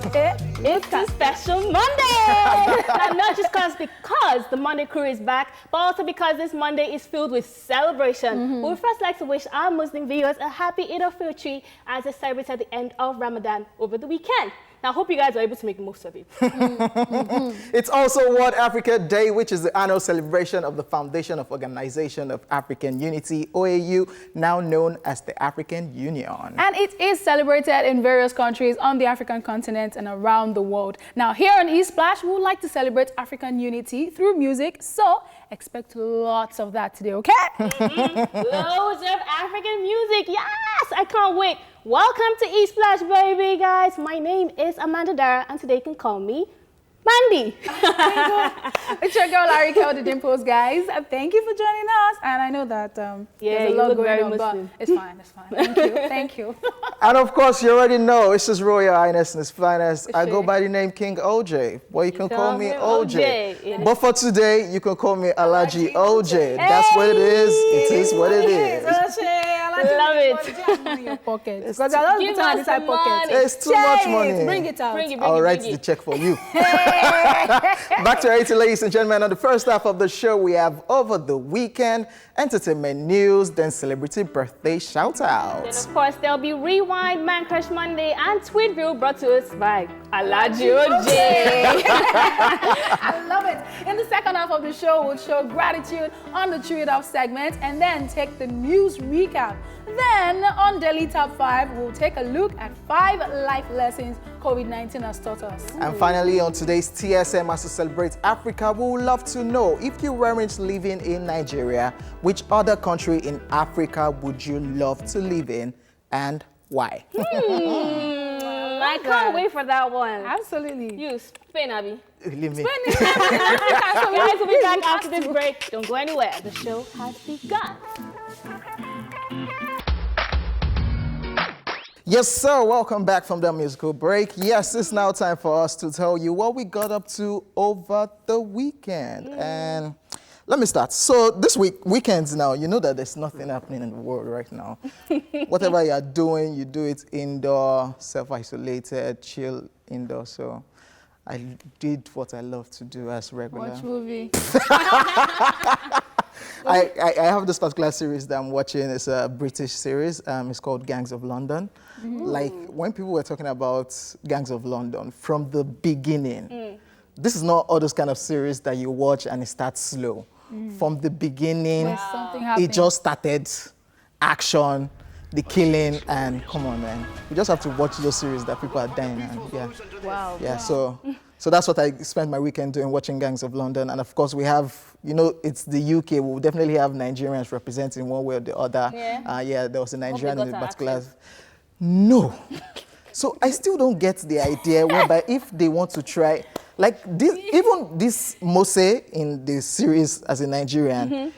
It's a special Monday! And not just because the Monday crew is back, but also because this Monday is filled with celebration. We would first like to wish our Muslim viewers a happy Eid al-Fitr as they celebrate at the end of Ramadan over the weekend. Now, I hope you guys are able to make the most of it. It's also World Africa Day, which is the annual celebration of the Foundation of Organization of African Unity, OAU, now known as the African Union. And it is celebrated in various countries on the African continent and around the world. Now, here on eSplash, we would like to celebrate African unity through music, so expect lots of that today, okay? Loads of African music, yes! I can't wait. Welcome to eSplash, baby, guys. My name is Dara, and today you can call me Mandy. It's your girl, Ariyiike, the Dimples, guys. Thank you for joining us. And I know that there's a lot going on, but it's fine, it's fine. Thank you, thank you. And of course, you already know, it's His Royal Highness and His Finest. I go by the name King Hojay. Well, you can call me Hojay. But for today, you can call me Alhaji Hojay. That's what it is. It is what it is. I love it. Money in your pocket. Because I don't put it inside pocket. It's too much money. Bring it out. I'll write the check for you. Back to 80, ladies and gentlemen. On the first half of the show, we have over the weekend, entertainment news, then celebrity birthday shout-outs. And of course, there'll be Rewind, Man Crush Monday, and Tweet View brought to us by Alhaji Hojay. I love it. In the second half of the show, we'll show gratitude on the True It Up segment and then take the news recap. Then, on Daily Top 5, we'll take a look at 5 life lessons COVID-19 has taught us. And finally, on today's TSM, as to celebrate Africa, we would love to know, if you weren't living in Nigeria, which other country in Africa would you love to live in and why? I can't wait for that one. Absolutely. You, Spain, Abby. Leave me. Guys, we'll be back after this break. Don't go anywhere. The show has begun. Yes, sir. Welcome back from the musical break. Yes, it's now time for us to tell you what we got up to over the weekend. And let me start. So this weekends now, you know that there's nothing happening in the world right now. Whatever you're doing, you do it indoor, self-isolated, chill indoor. So I did what I love to do as regular. Watch movie. I have this particular series that I'm watching. It's a British series. It's called Gangs of London. Like, when people were talking about Gangs of London from the beginning, this is not all those kind of series that you watch and it starts slow. From the beginning, it just started action, the killing, and come on, man. You just have to watch those series that people are dying and so that's what I spent my weekend doing, watching Gangs of London. And of course, we have, you know, it's the UK. We'll definitely have Nigerians representing one way or the other. There was a Nigerian in particular. No. So I still don't get the idea whereby if they want to try, like this, even this Mose in the series as a Nigerian,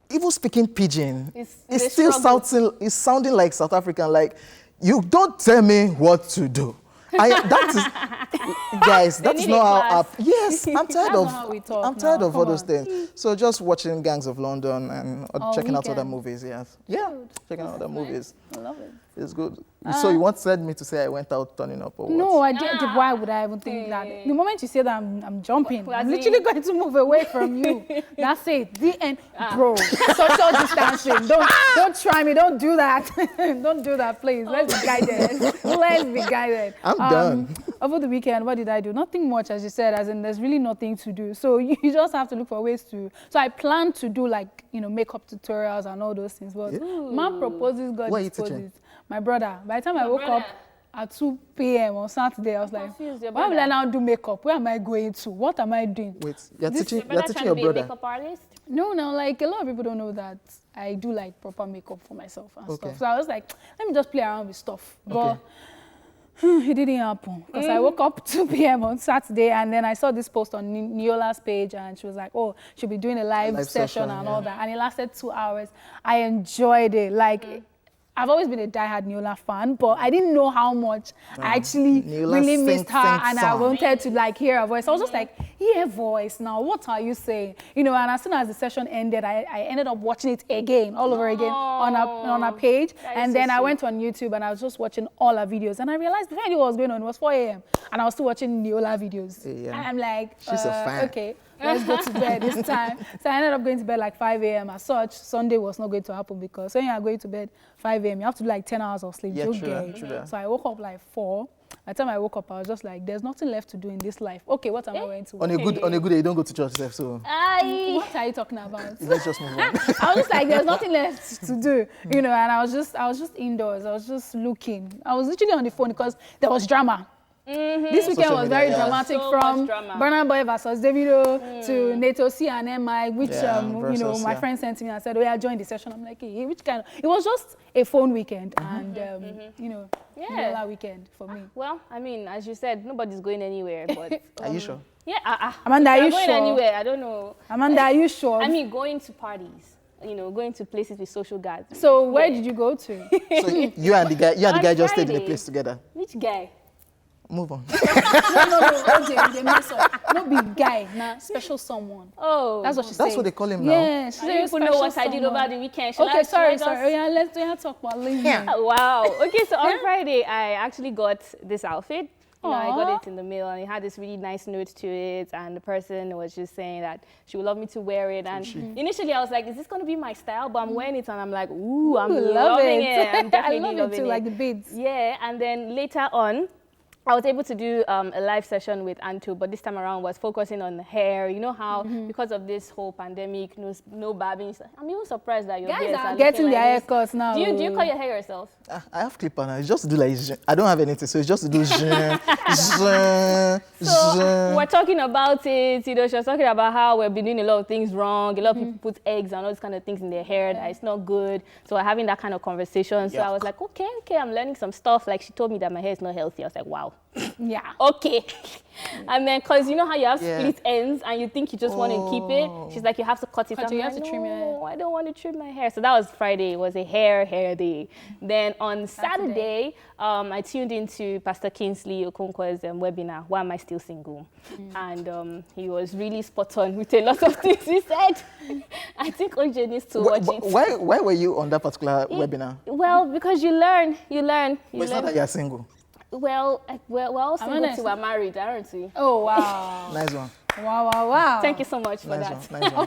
even speaking pidgin, it's still sounding like South African. Like, you don't tell me what to do. Guys, that's not how. Yes, I'm tired of all those things. So just watching Gangs of London and checking out other movies. Yes, checking out other movies. I love it. It's good. So you wanted me to say I went out turning up or what? No, I didn't. Why would I even think that? The moment you say that, I'm jumping. I'm literally going to move away from you. That's it. The end. Bro, social distancing. Don't try me. Don't do that. Don't do that, please. Let's be guided. Let's be guided. I'm done. Over the weekend, what did I do? Nothing much, as you said, as in there's really nothing to do. So you just have to look for ways to. So I plan to do, like, you know, makeup tutorials and all those things. But man proposes, God disposes. My brother, by the time I woke up at 2 p.m. on Saturday, I was like, why will I now do makeup? Where am I going to? What am I doing? Wait, you're teaching your brother? Makeup artist? No, like a lot of people don't know that I do like proper makeup for myself and stuff. So I was like, let me just play around with stuff. But it didn't happen because I woke up 2 p.m. on Saturday and then I saw this post on Niola's page and she was like, oh, she'll be doing a live session and all that. And it lasted 2 hours. I enjoyed it. Like, I've always been a diehard Niola fan, but I didn't know how much I actually really missed her and I wanted to like hear her voice. I was just like, hear voice now. What are you saying? You know, and as soon as the session ended, I ended up watching it again, all over again on our page. And then I went on YouTube and I was just watching all our videos. And I realized the video was going on. It was 4 a.m. And I was still watching Neola videos. Yeah. And I'm like, she's a fan. Okay, let's go to bed this time. So I ended up going to bed like 5 a.m. As such, Sunday was not going to happen because when you are going to bed 5 a.m., you have to do like 10 hours of sleep. Yeah, true. So I woke up like 4. By the time I woke up, I was just like, there's nothing left to do in this life. Okay, what am I going to do? On a good day, you don't go to church, so. What are you talking about? Let's just move on. I was just like, there's nothing left to do, you know, and I was just indoors. I was just looking. I was literally on the phone because there was drama. This weekend Social was media, very yeah. dramatic, So from much drama. Burna Boy versus Davido to Nato C and MI, which versus, you know, my friend sent to me and said, "Oh yeah, join the session." I'm like, "Hey, which kind of?" It was just a phone weekend and you know, Neola weekend for me. Well, I mean, as you said, nobody's going anywhere. But Are you sure? yeah, Amanda, are if you you're going sure? anywhere? I don't know. Amanda, are you sure? I mean, going to parties. You know, going to places with social gatherings. So where did you go to? So you and the guy just stayed in a Friday. place together. Which guy? Move on. no, OJ, they mess up. No big guy, nah, special someone. Oh, That's what she said. That's what they call him now. Yeah, she I said don't even know what I did over the weekend. Should Okay, I sorry. just- Oh yeah, let's talk about leaving. Yeah. Wow. Okay, so on Friday, I actually got this outfit. You know, I Aw. got it in the mail and it had this really nice note to it. And the person was just saying that she would love me to wear it. And initially I was like, is this going to be my style? But I'm wearing it and I'm like, ooh, I'm love loving it. it. I'm definitely I love loving it too, it. like the beads. Yeah, and then later on, I was able to do a live session with Anto, but this time around was focusing on the hair. You know how, because of this whole pandemic, no barbing. I'm even surprised that your Guys hairs are are getting looking their like this. haircuts now. Do you cut your hair yourself? I have clipper now. It's just to do like, I don't have anything, so it's just to do So we're talking about it, you know, she was talking about how we've been doing a lot of things wrong. A lot of people put eggs and all these kind of things in their hair that it's not good. So we're having that kind of conversation. So I was like, okay, I'm learning some stuff. Like she told me that my hair is not healthy. I was like, wow. Yeah. Okay. And then, cause you know how you have Yeah. split ends and you think you just want to keep it. She's like, you have to cut it. Cut it, I'm you like, have to trim your hair. No, I don't want to trim my hair. So that was Friday. It was a hair day. Then on Saturday, I tuned into Pastor Kingsley Okonkwo's webinar, Why Am I Still Single? And he was really spot on with a lot of things he said. I think Hojay needs to watch it. Why were you on that particular webinar? Well, because you learn. But it's not that you're single. Well, we're all single honest. till we're married, aren't we? Oh wow. Nice one. Wow. Thank you so much for that. Nice one.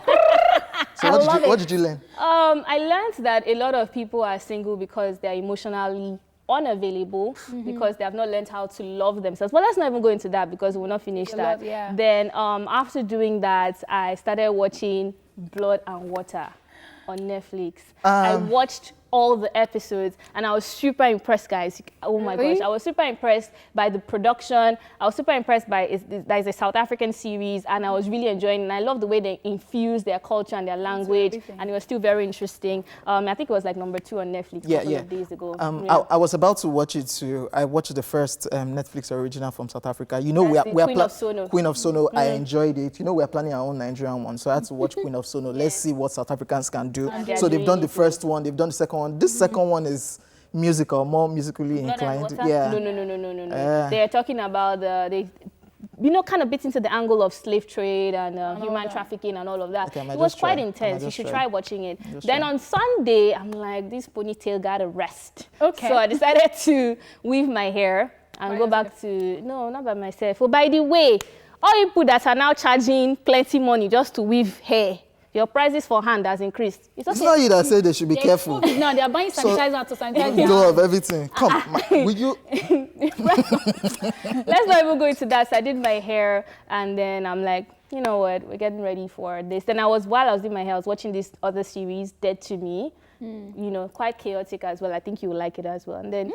So what did you learn? I learned that a lot of people are single because they're emotionally unavailable, because they have not learned how to love themselves. But let's not even go into that because we'll not finish that. Yeah. Then after doing that, I started watching Blood and Water on Netflix. I watched all the episodes and I was super impressed, guys. Oh my Really? gosh, I was super impressed by the production. I was super impressed by that is a South African series and I was really enjoying it. And I love the way they infuse their culture and their language, and it was still very interesting. I think it was like number 2 on Netflix a couple of days ago. I was about to watch it too. I watched the first Netflix original from South Africa. You know, That's we are Queen of Sono. Queen of Sono. I enjoyed it. You know, we are planning our own Nigerian one, so I had to watch Queen of Sono. Let's see what South Africans can do. So they've done the first one, they've done the second one. This second one is musical, more musically Blood and inclined. Water? Yeah. No. They are talking about kind of bits into the angle of slave trade and human trafficking and all of that. Okay, I might it was just quite try. intense. You should try watching it. Just Then try. on Sunday, I'm like, this ponytail got to rest. Okay. So I decided to weave my hair and By go back to, no, not by myself. Oh, by the way, all people that are now charging plenty money just to weave hair, your prices for hand has increased. It's It's not you that said they should be careful. No, they are buying sanitizer to sanitize their Go of everything. Come, will you? Let's not even go into that. So I did my hair, and then I'm like, you know what, we're getting ready for this. Then while I was doing my hair, I was watching this other series, Dead to Me. You know, quite chaotic as well. I think you will like it as well. And then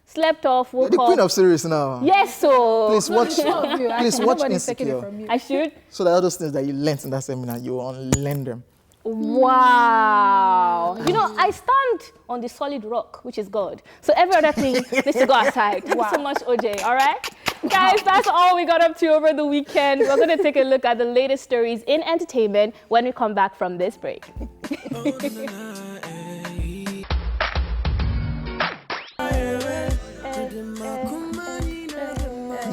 slept off, You're woke the queen up. of series now. Yes, so Please watch. Please Please watch Nobody's taking it Insecure. from you. I should. So that all those things that you learnt in that seminar, you will unlearn them. Wow. You know, I stand on the solid rock, which is God. So every other thing needs to go aside. Thank you so much, Hojay. All right? Guys, that's all we got up to over the weekend. We're going to take a look at the latest stories in entertainment when we come back from this break.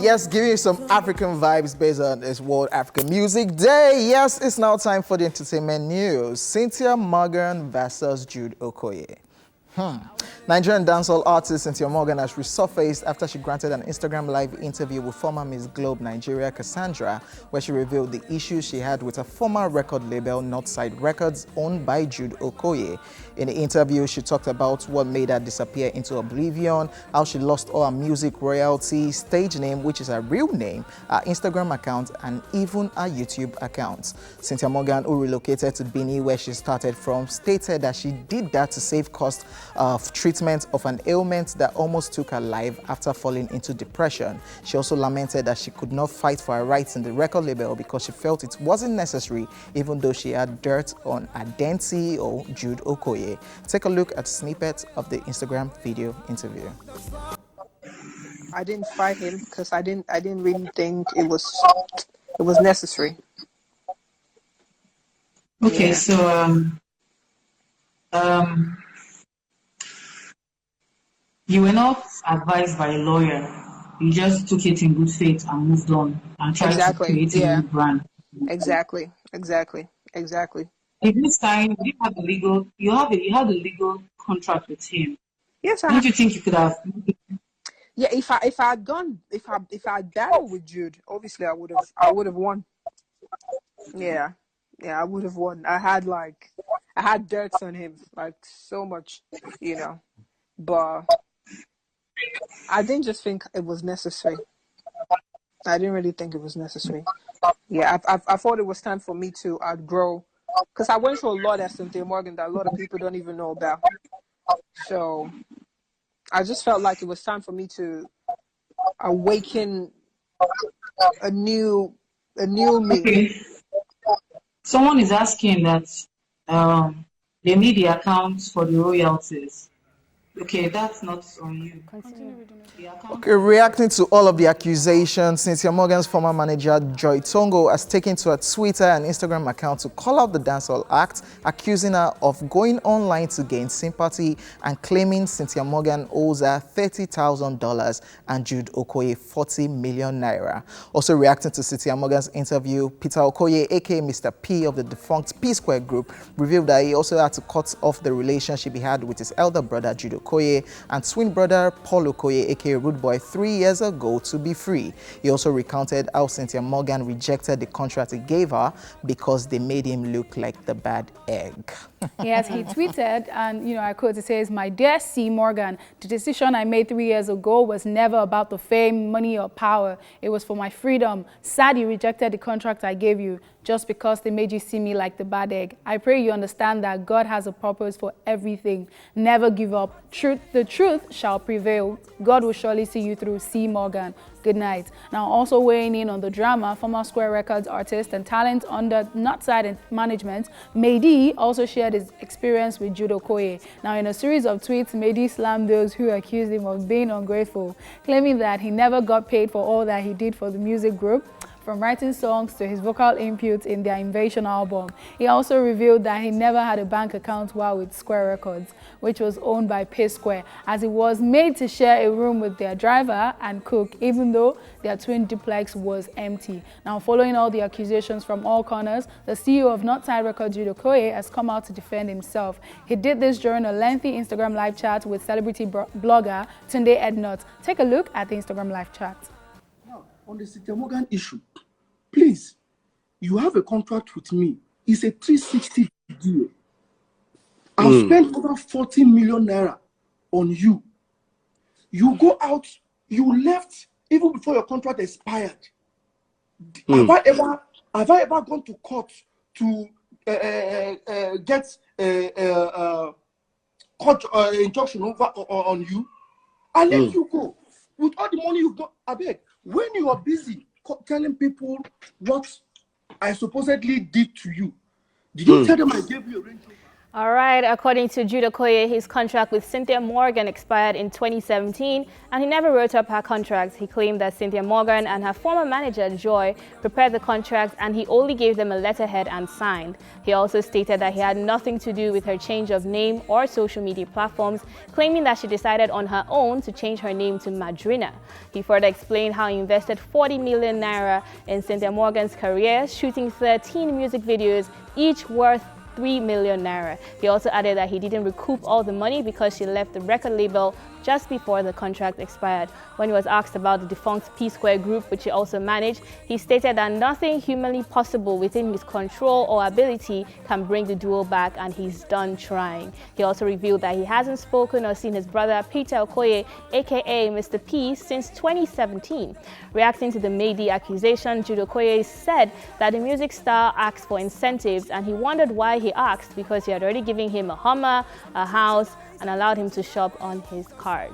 Yes, giving you some African vibes based on this World African Music Day. Yes, it's now time for the entertainment news. Cynthia Morgan versus Jude Okoye. Nigerian dancehall artist Cynthia Morgan has resurfaced after she granted an Instagram Live interview with former Miss Globe Nigeria Cassandra, where she revealed the issues she had with a former record label, Northside Records, owned by Jude Okoye. In the interview, she talked about what made her disappear into oblivion, how she lost all her music royalties, stage name, which is her real name, her Instagram account, and even her YouTube account. Cynthia Morgan, who relocated to Benin, where she started from, stated that she did that to save cost of treatment of an ailment that almost took her life after falling into depression. She also lamented that she could not fight for her rights in the record label because she felt it wasn't necessary, even though she had dirt on her then CEO, Jude Okoye. Take a look at snippets of the Instagram video interview. I didn't fight him because I didn't really think it was necessary. Okay, Yeah. so you were not advised by a lawyer. You just took it in good faith and moved on and tried to create a new brand. Exactly. Did you sign? Did you have a legal? You had a legal contract with him. Yes, Don't you think you could have? Yeah, if I had battled with Jude, obviously I would have won. Yeah, I would have won. I had dirt on him, like so much, but I didn't just think it was necessary. I didn't really think it was necessary. Yeah, I thought it was time for me to outgrow, because I went through a lot at Cynthia Morgan that a lot of people don't even know about. So I just felt like it was time for me to awaken a new me. Okay. Someone is asking that they need the accounts for the royalties. Okay, that's not on you. Okay, reacting to all of the accusations, Cynthia Morgan's former manager Joy Tongo has taken to her Twitter and Instagram account to call out the dancehall act, accusing her of going online to gain sympathy and claiming Cynthia Morgan owes her $30,000 and Jude Okoye 40 million naira. Also reacting to Cynthia Morgan's interview, Peter Okoye, aka Mr. P of the defunct P Square Group, revealed that he also had to cut off the relationship he had with his elder brother Jude Okoye and twin brother Paul Okoye, aka Rude Boy, 3 years ago to be free. He also recounted how Cynthia Morgan rejected the contract he gave her because they made him look like the bad egg. Yes, he tweeted, and I quote, it says, "My dear C. Morgan, the decision I made 3 years ago was never about the fame, money, or power. It was for my freedom. Sad you rejected the contract I gave you just because they made you see me like the bad egg. I pray you understand that God has a purpose for everything. Never give up. The truth shall prevail. God will surely see you through. C. Morgan. Good night." Now, also weighing in on the drama, former Square Records artist and talent under Northside management, Mehdi also shared his experience with Jude Okoye. Now, in a series of tweets, Mehdi slammed those who accused him of being ungrateful, claiming that he never got paid for all that he did for the music group, from writing songs to his vocal input in their Invasion album. He also revealed that he never had a bank account while with Square Records, which was owned by P Square, as he was made to share a room with their driver and cook, even though their twin duplex was empty. Now, following all the accusations from all corners, the CEO of Northside Records, Jude Okoye, has come out to defend himself. He did this during a lengthy Instagram live chat with celebrity blogger Tunde Ednut. Take a look at the Instagram live chat. On the Cynthia Morgan issue, please, you have a contract with me. It's a 360 deal. I've spent over 40 million naira on you. You go out, you left even before your contract expired. Have I ever gone to court to get court injunction on you? I let you go with all the money you've got. I beg. When you are busy telling people what I supposedly did to you, did you tell them I gave you a range? All right, according to Jude Okoye, his contract with Cynthia Morgan expired in 2017 and he never wrote up her contract. He claimed that Cynthia Morgan and her former manager, Joy, prepared the contract and he only gave them a letterhead and signed. He also stated that he had nothing to do with her change of name or social media platforms, claiming that she decided on her own to change her name to Madrina. He further explained how he invested 40 million naira in Cynthia Morgan's career, shooting 13 music videos, each worth 3 million naira. He also added that he didn't recoup all the money because she left the record label just before the contract expired. When he was asked about the defunct P-Square group, which he also managed, he stated that nothing humanly possible within his control or ability can bring the duo back and he's done trying. He also revealed that he hasn't spoken or seen his brother Peter Okoye, aka Mr. P, since 2017. Reacting to the Maydi accusation, Jude Okoye said that the music star asked for incentives and he wondered why he asked because he had already given him a Hummer, a house, and allowed him to shop on his card.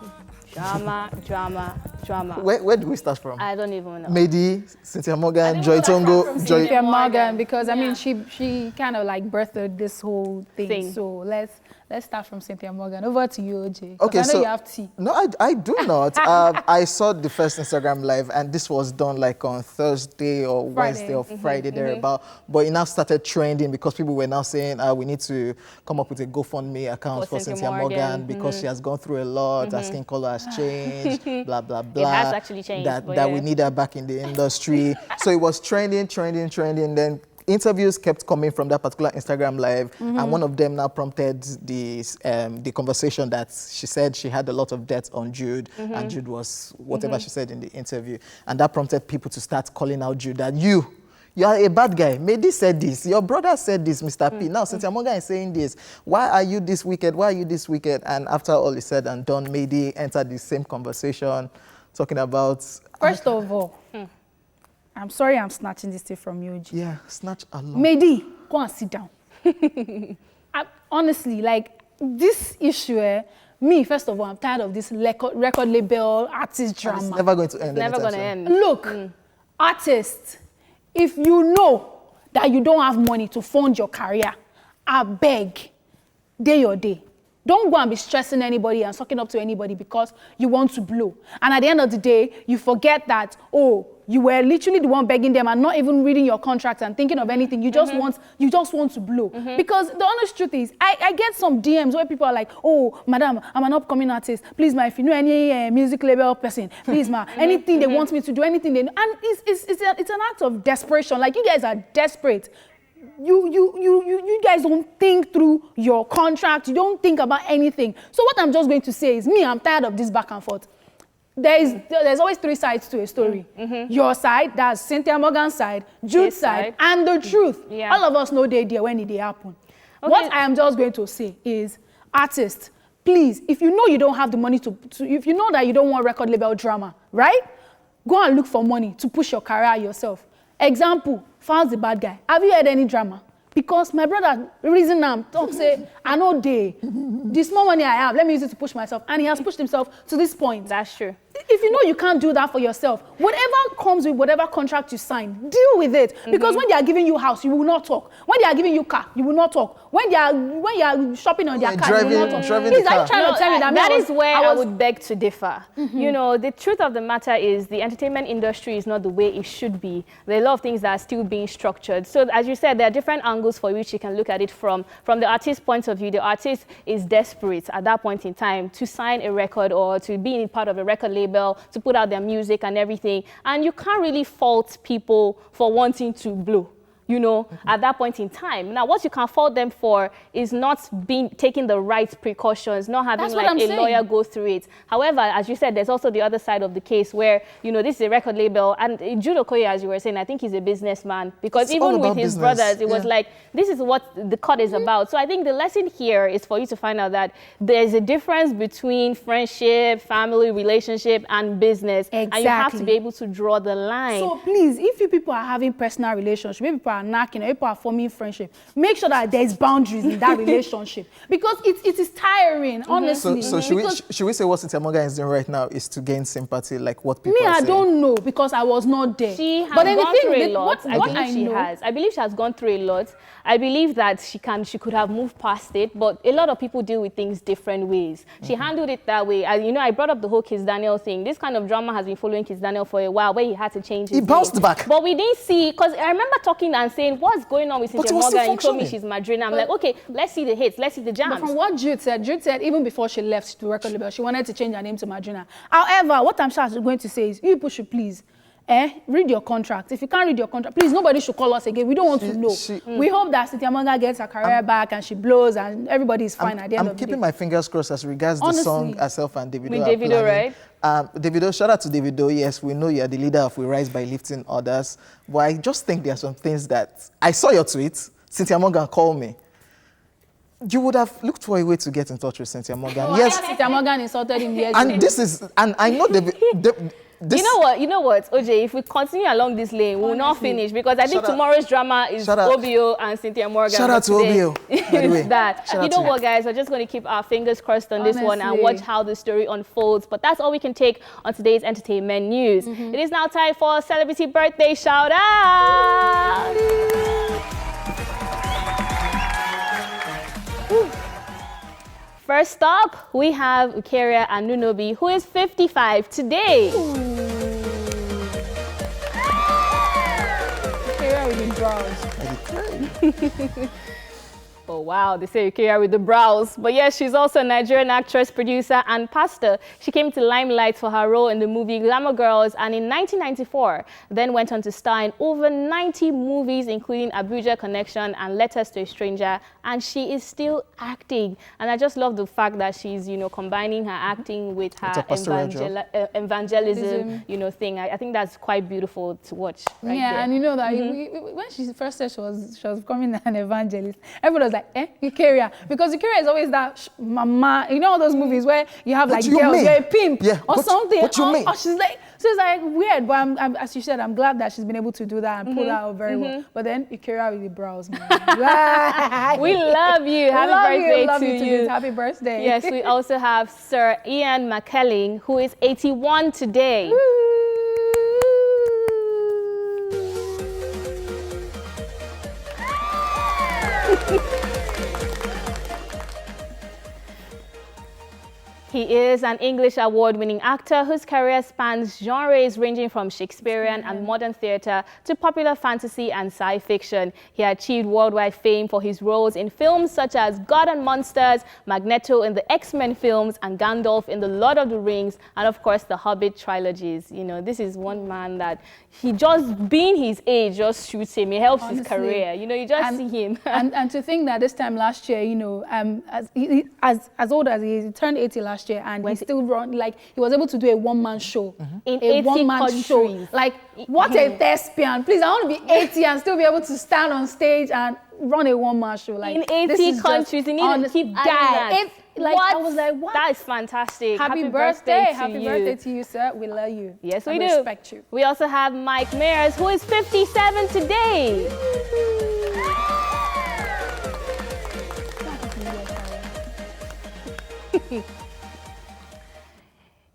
Drama, drama, drama. Where do we start from? I don't even know. Maydi, Cynthia Morgan, Joy Tongo, Joy. Cynthia Morgan, because I mean she kind of like birthed this whole thing. So let's start from Cynthia Morgan. Over to you, Hojay. Okay, I know so you have tea. No, I do not. I saw the first Instagram live, and this was done like on Thursday or Wednesday or Friday thereabout. But it now started trending because people were now saying we need to come up with a GoFundMe account for Cynthia Morgan because she has gone through a lot. Her skin color has changed. Blah blah blah. It has actually changed. That we need her back in the industry. So it was trending. Then interviews kept coming from that particular Instagram live, and one of them now prompted the conversation that she said she had a lot of debt on Jude, and Jude was whatever she said in the interview, and that prompted people to start calling out Jude that you are a bad guy. Maybe said this. Your brother said this, Mr. P. Now, Cynthia Morgan is saying this. Why are you this wicked? Why are you this wicked? And after all is said and done, Maydi entered the same conversation, talking about... First of all, I'm sorry I'm snatching this thing from you, Hojay. Yeah, snatch a lot. Maydi, go and sit down. Honestly, like, this issue, me, first of all, I'm tired of this record label, artist drama. It's never going to end. Never going to end. Look, artists, if you know that you don't have money to fund your career, I beg, day your day. Don't go and be stressing anybody and sucking up to anybody because you want to blow. And at the end of the day, you forget that, oh, you were literally the one begging them and not even reading your contract and thinking of anything. You just want to blow. Because the honest truth is, I get some DMs where people are like, oh, madam, I'm an upcoming artist. Please, ma, if you know any music label person, please, ma, anything they want me to do, anything they know. And it's an act of desperation. Like, you guys are desperate. You guys don't think through your contract. You don't think about anything. So what I'm just going to say is, I'm tired of this back and forth. There's always three sides to a story. Your side, that's Cynthia Morgan's side, Jude's side, and the truth. All of us know the idea when it happen. Okay. What I am just going to say is, artists, please, if you know you don't have the money if you know that you don't want record label drama, right? Go and look for money to push your career yourself. Example, Falz the bad guy. Have you heard any drama? Because my brother reason talk say, I know the small money I have, let me use it to push myself. And he has pushed himself to this point. That's true. If you know you can't do that for yourself, whatever comes with whatever contract you sign, deal with it. Because when they are giving you house, you will not talk. When they are giving you car, you will not talk. When you are shopping on their car, you will not talk. Please, are you trying to tell me that? That is where I would beg to differ. You know, the truth of the matter is the entertainment industry is not the way it should be. There are a lot of things that are still being structured. So as you said, there are different angles for which you can look at it from the artist's point of view. The artist is desperate at that point in time to sign a record or to be in part of a record label, to put out their music and everything. And you can't really fault people for wanting to blow, you know, at that point in time. Now, what you can fault them for is not taking the right precautions, not having like a lawyer go through it. However, as you said, there's also the other side of the case where, you know, this is a record label. And Jude Okoye, as you were saying, I think he's a businessman because even with his brothers, it was like, this is what the cut is about. So I think the lesson here is for you to find out that there's a difference between friendship, family, relationship, and business. And you have to be able to draw the line. So please, if you people are having personal relationships, maybe people are knocking, or people are forming friendship, make sure that there's boundaries in that relationship. Because it is tiring, honestly. So should we say what Cynthia Morgan is doing right now is to gain sympathy, like what people are saying? I don't know, because I was not there. She has but then gone through a lot. I believe she has gone through a lot. I believe that she could have moved past it, but a lot of people deal with things different ways. She handled it that way. I brought up the whole Kiss Daniel thing. This kind of drama has been following Kiss Daniel for a while, where he had to change his He bounced name. back. But we didn't see, because I remember talking and saying, what's going on with Cynthia Morgan? You told me she's Madrina. I'm like, okay, let's see the hits, let's see the jams. But from what Jude said even before she left the record label, she wanted to change her name to Madrina. However, what I'm sure she's going to say is, you people should please, read your contract. If you can't read your contract, please, nobody should call us again. We don't want to know. We hope that Cynthia Morgan gets her career back and she blows and everybody is fine at the end of the day. I'm keeping my fingers crossed as regards the song herself and Davido. With Davido, right? Davido, shout out to Davido. Yes, we know you're the leader of We Rise by lifting others. But I just think there are some things that... I saw your tweet. Cynthia Morgan called me. You would have looked for a way to get in touch with Cynthia Morgan. Yes. Cynthia Morgan insulted him years and ago. this is... And I know this, you know what, Hojay, if we continue along this lane, we will not finish, because I think tomorrow's drama is Obio and Cynthia Morgan. Shout out to Obio. It's that. You know what, guys, we're just going to keep our fingers crossed on this one and watch how the story unfolds. But that's all we can take on today's entertainment news. It is now time for Celebrity Birthday Shout Out. First up, we have Ukeria Anunobi, who is 55 today. Ukeria with the brows. Oh wow, they say Ukeria with the brows. But yes, she's also a Nigerian actress, producer, and pastor. She came to limelight for her role in the movie Glamour Girls, and in 1994, then went on to star in over 90 movies, including Abuja Connection and Letters to a Stranger, and she is still acting. And I just love the fact that she's, combining her acting with her evangelism, thing. I think that's quite beautiful to watch. Right there. And you know that when she first said she was becoming an evangelist, everyone was like, Ukeria, because Ukeria is always that mama, all those movies where you have like girls, you're a pimp or something. What you mean? Or she's like weird, but I'm, as you said, I'm glad that she's been able to do that and pull that out very well. But then Ukeria with the brows, man. We love you. Happy birthday to you. Happy birthday. Yes, we also have Sir Ian McKellen, who is 81 today. He is an English award-winning actor whose career spans genres ranging from Shakespearean and modern theatre to popular fantasy and sci fiction. He achieved worldwide fame for his roles in films such as God and Monsters, Magneto in the X-Men films, and Gandalf in the Lord of the Rings, and of course the Hobbit trilogies. This is one man that he just, being his age, just shoots him. It helps his career. You just see him. and to think that this time last year, as old as he is, he turned 80 last year, and he still he was able to do a one-man show. In 80 countries. Show. Like, what a thespian. Please, I want to be 80 and still be able to stand on stage and run a one-man show. Like, in 80 countries, you need to keep adding that. I was like, what? That is fantastic. Happy birthday to you, sir. We love you. Yes, we do. Respect you. We also have Mike Myers, who is 57 today.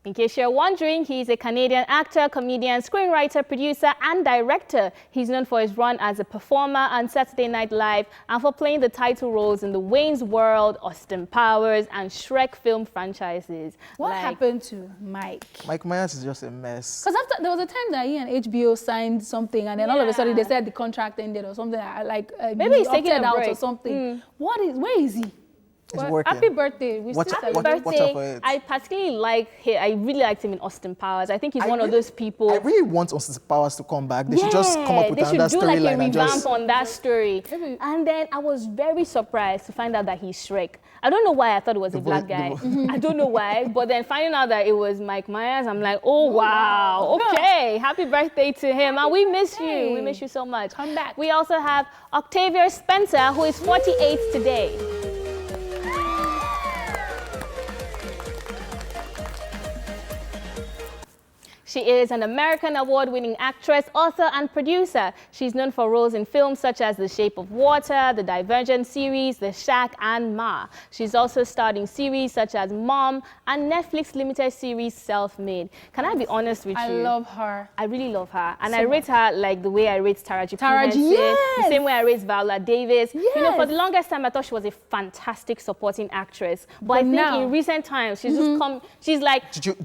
In case you're wondering, he's a Canadian actor, comedian, screenwriter, producer, and director. He's known for his run as a performer on Saturday Night Live and for playing the title roles in the Wayne's World, Austin Powers, and Shrek film franchises. What happened to Mike? Mike Myers is just a mess. Because there was a time that he and HBO signed something, and then all of a sudden they said the contract ended or something. Maybe he's taking a out break or something. Where is he? It's working. Happy birthday. Happy birthday. I particularly I really liked him in Austin Powers. I think he's one of those people. I really want Austin Powers to come back. They should just come up with another storyline. They should do like a revamp on that story. And then I was very surprised to find out that he's Shrek. I don't know why I thought it was a black guy. I don't know why. But then finding out that it was Mike Myers, I'm like, oh, wow. Okay. Happy birthday to him. And we miss you. We miss you so much. Come back. We also have Octavia Spencer, who is 48 today. She is an American award-winning actress, author, and producer. She's known for roles in films such as The Shape of Water, the Divergent series, The Shack, and Ma. She's also starred in series such as Mom and Netflix limited series Self-Made. Can I be honest with you? I love her. I really love her. And So I rate her like the way I rate Taraji Taraji, P. Henson, yes. the same way I rate Viola Davis. Yes. You know, for the longest time, I thought she was a fantastic supporting actress. But I think now, in recent times, she's just come, she's like... Did you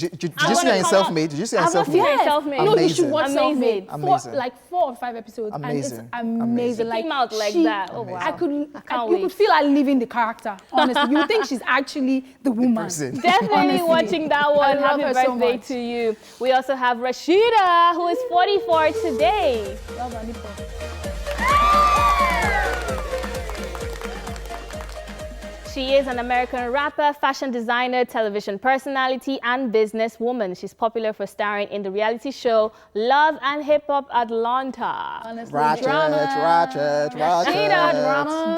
see her in Self-Made? Did you see her in Self-Made? Self-Made. No, you should Amazing. watch Self-Made. Amazing. Like 4 or 5 episodes. Amazing. And it's amazing. She came out like that. Oh, wow. You wait. could feel her living the character, honestly. You would think she's actually the woman. Definitely Honestly. watching that one. I love Happy her so birthday much. to you. We also have Rashida, who is 44 today. Love her nipple. She is an American rapper, fashion designer, television personality, and businesswoman. She's popular for starring in the reality show Love and Hip Hop Atlanta. Honestly, Ratchet.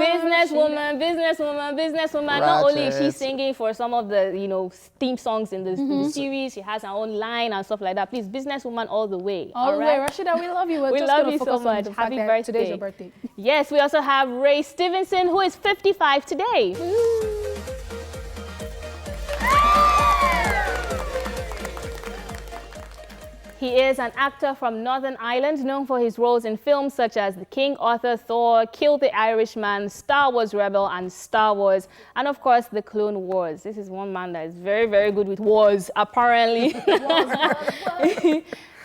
Businesswoman. Not only is she Ratchet. singing for some of the, theme songs in the series, she has her own line and stuff like that. Please, businesswoman all the way. All the right? way. Rashida, we love you. We're We just love gonna you so focus on much. the fact Happy that birthday. Today's your birthday. Yes, we also have Ray Stevenson, who is 55 today. He is an actor from Northern Ireland, known for his roles in films such as The King, Arthur, Thor, Kill the Irishman, Star Wars Rebel, and Star Wars, and of course, The Clone Wars. This is one man that is very, very good with wars, apparently.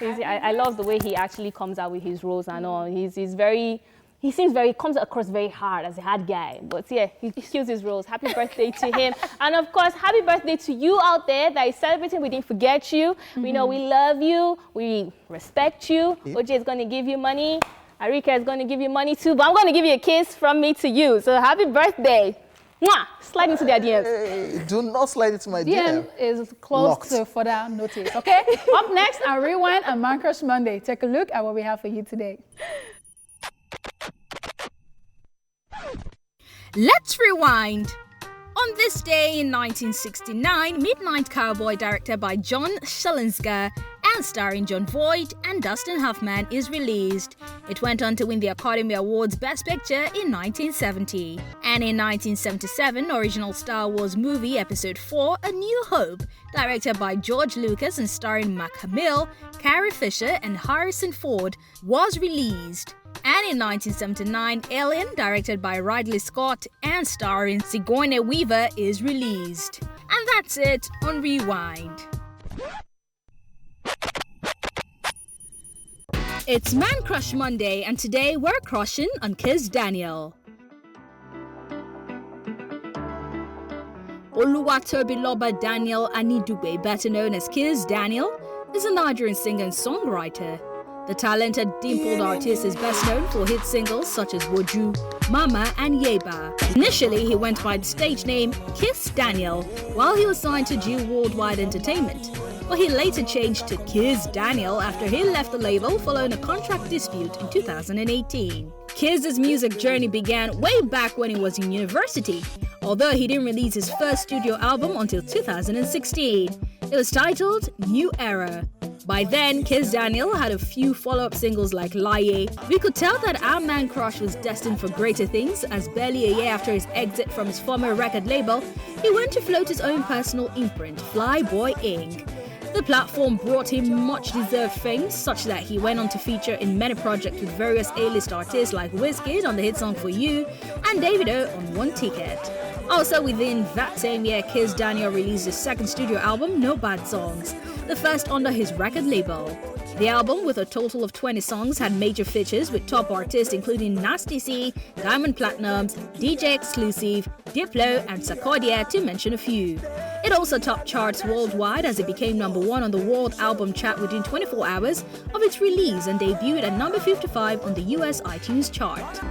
I love the way he actually comes out with his roles and all. He comes across very hard as a hard guy, but yeah, he kills his roles. Happy birthday to him. And of course, happy birthday to you out there that is celebrating. We didn't forget you. We know we love you. We respect you. Hojay is going to give you money. Ariyiike is going to give you money too, but I'm going to give you a kiss from me to you. So happy birthday. Mwah! Slide into their DMs. Hey, do not slide into my DM. DM is close Locked. to further notice, okay? Up next, our Rewind and Man Crush Monday. Take a look at what we have for you today. Let's rewind. On this day in 1969, Midnight Cowboy, directed by John Schillingsger and starring Jon Voight and Dustin Hoffman, is released. It went on to win the Academy Awards Best Picture in 1970. And in 1977, original Star Wars movie Episode 4, A New Hope, directed by George Lucas and starring Mark Hamill, Carrie Fisher and Harrison Ford, was released. And in 1979, Alien, directed by Ridley Scott and starring Sigourney Weaver, is released. And that's it on Rewind. It's Man Crush Monday, and today we're crushing on Kiss Daniel. Oluwatobiloba Daniel Anidugbe, better known as Kiss Daniel, is a Nigerian singer and songwriter. The talented dimpled artist is best known for hit singles such as Woju, Mama and Yeba. Initially, he went by the stage name Kiss Daniel while he was signed to G Worldwide Entertainment, but he later changed to Kiss Daniel after he left the label following a contract dispute in 2018. Kiss's music journey began way back when he was in university, although he didn't release his first studio album until 2016. It was titled New Era. By then, Kiss Daniel had a few follow-up singles like Laye. We could tell that our man crush was destined for greater things, as barely a year after his exit from his former record label, he went to float his own personal imprint, Flyboy Inc. The platform brought him much-deserved fame, such that he went on to feature in many projects with various A-list artists like Wizkid on the hit song For You and Davido on One Ticket. Also within that same year, Kiss Daniel released his second studio album, No Bad Songs, the first under his record label. The album, with a total of 20 songs, had major features with top artists including Nasty C, Diamond Platnumz, DJ Exclusive, Diplo, and Sarkodie, to mention a few. It also topped charts worldwide as it became number 1 on the World Album Chart within 24 hours of its release and debuted at number 55 on the US iTunes chart.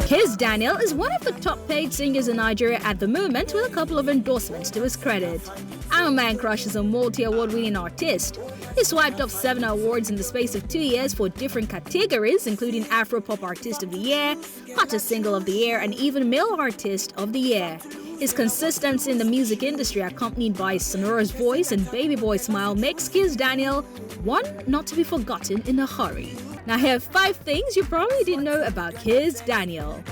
Kiss Daniel is one of the top paid singers in Nigeria at the moment, with a couple of endorsements to his credit. Our man crush is a multi-award winning artist. He swiped off 7 awards in the space of 2 years for different categories, including Afro Pop Artist of the Year, Hottest Single of the Year, and even Male Artist of the Year. His consistency in the music industry, accompanied by his sonorous voice and baby boy smile, makes Kiss Daniel one not to be forgotten in a hurry. Now here are 5 things you probably didn't know about Kiss Daniel.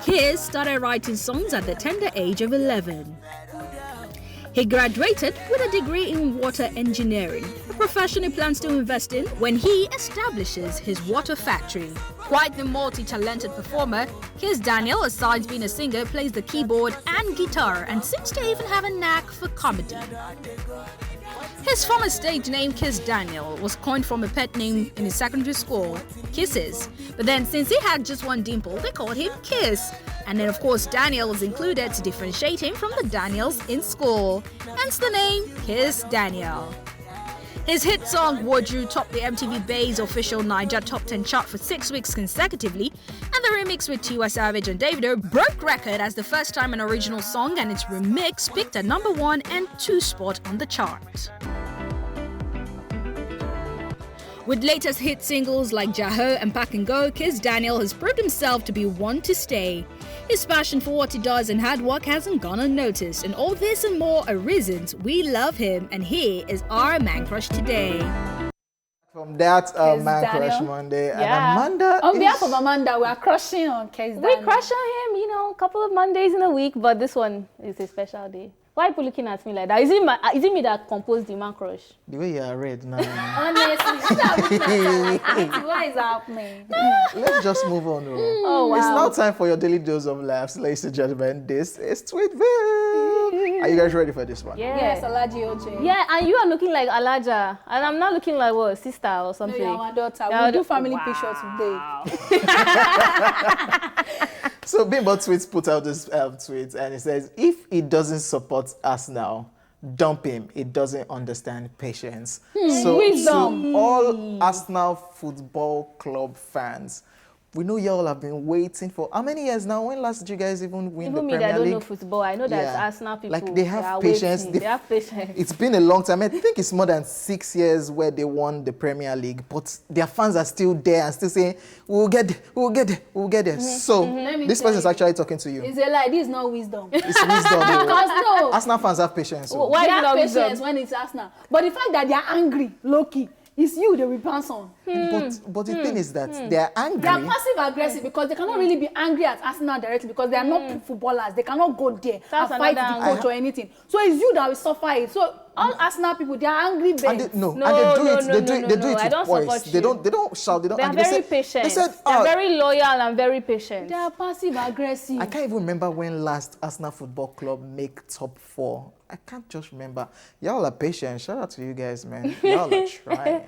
Kiss started writing songs at the tender age of 11. He graduated with a degree in water engineering, a profession he plans to invest in when he establishes his water factory. Quite the multi-talented performer, Kiss Daniel, aside being a singer, plays the keyboard and guitar and seems to even have a knack for comedy. His former stage name, Kiss Daniel, was coined from a pet name in his secondary school, Kisses. But then, since he had just one dimple, they called him Kiss. And then, of course, Daniel was included to differentiate him from the Daniels in school. Hence the name Kiss Daniel. His hit song Woju topped the MTV Bay's official Niger Top 10 chart for 6 weeks consecutively, and the remix with Tiwa Savage and Davido broke record as the first time an original song and its remix picked a number 1 and 2 spot on the chart. With latest hit singles like Jaho and Pack and Go, Kiss Daniel has proved himself to be one to stay. His passion for what he does and hard work hasn't gone unnoticed, and all this and more are reasons we love him, and he is our man crush today. From that Kiss Man Daniel. Crush Monday, Yeah. and Amanda On is- behalf of Amanda, we are crushing on Kiss Daniel. We crush on him, a couple of Mondays in a week, but this one is a special day. Why are people looking at me like that? Is it me that composed the Man Crush? the way you are red now. Honestly, what is happening? Let's just move on. Oh, wow. It's now time for your daily dose of laughs, ladies and gentlemen. This is Tweetville. Are you guys ready for this one? Yeah. Yes, Alaji Hojay. Yeah, and you are looking like Alaja, and I'm not looking like what, sister or No, something. you're our daughter. Yeah, We'll do family pictures today. So Bimbo Tweets put out this tweet, and it says, if he doesn't support Arsenal, dump him. He doesn't understand patience. So Wisdom. to all Arsenal Football Club fans, we know y'all have been waiting for how many years now? When last did you guys even win the Even me Premier that don't League? know football, I know that Yeah. Arsenal people, Like, they have are patience. waiting. They have patience. It's been a long time. I think it's more than 6 years where they won the Premier League, but their fans are still there and still saying, we'll get there, we'll get there, we'll get there. So Let me this tell person is you. actually talking to you. It's a lie. This is not wisdom. It's wisdom. Because no, Arsenal fans have patience. So. Why they is it have not wisdom? patience when it's Arsenal. But the fact that they are angry, low-key, it's you they will bounce on. But the thing is that they are angry. They are passive-aggressive because they cannot really be angry at Arsenal directly because they are not footballers. They cannot go there That's and fight the another coach or anything. So it's you that will suffer it. So all Arsenal people, they are angry And babes. they, No, and they do it. no, They do no, it. They no, do it I with don't voice. support They you. don't. They don't shout. They don't. They are angry. very They patient. said, They're very loyal and very patient. They are passive-aggressive. I can't even remember when last Arsenal Football Club make top 4. I can't just remember. Y'all are patient. Shout out to you guys, man. Y'all are trying.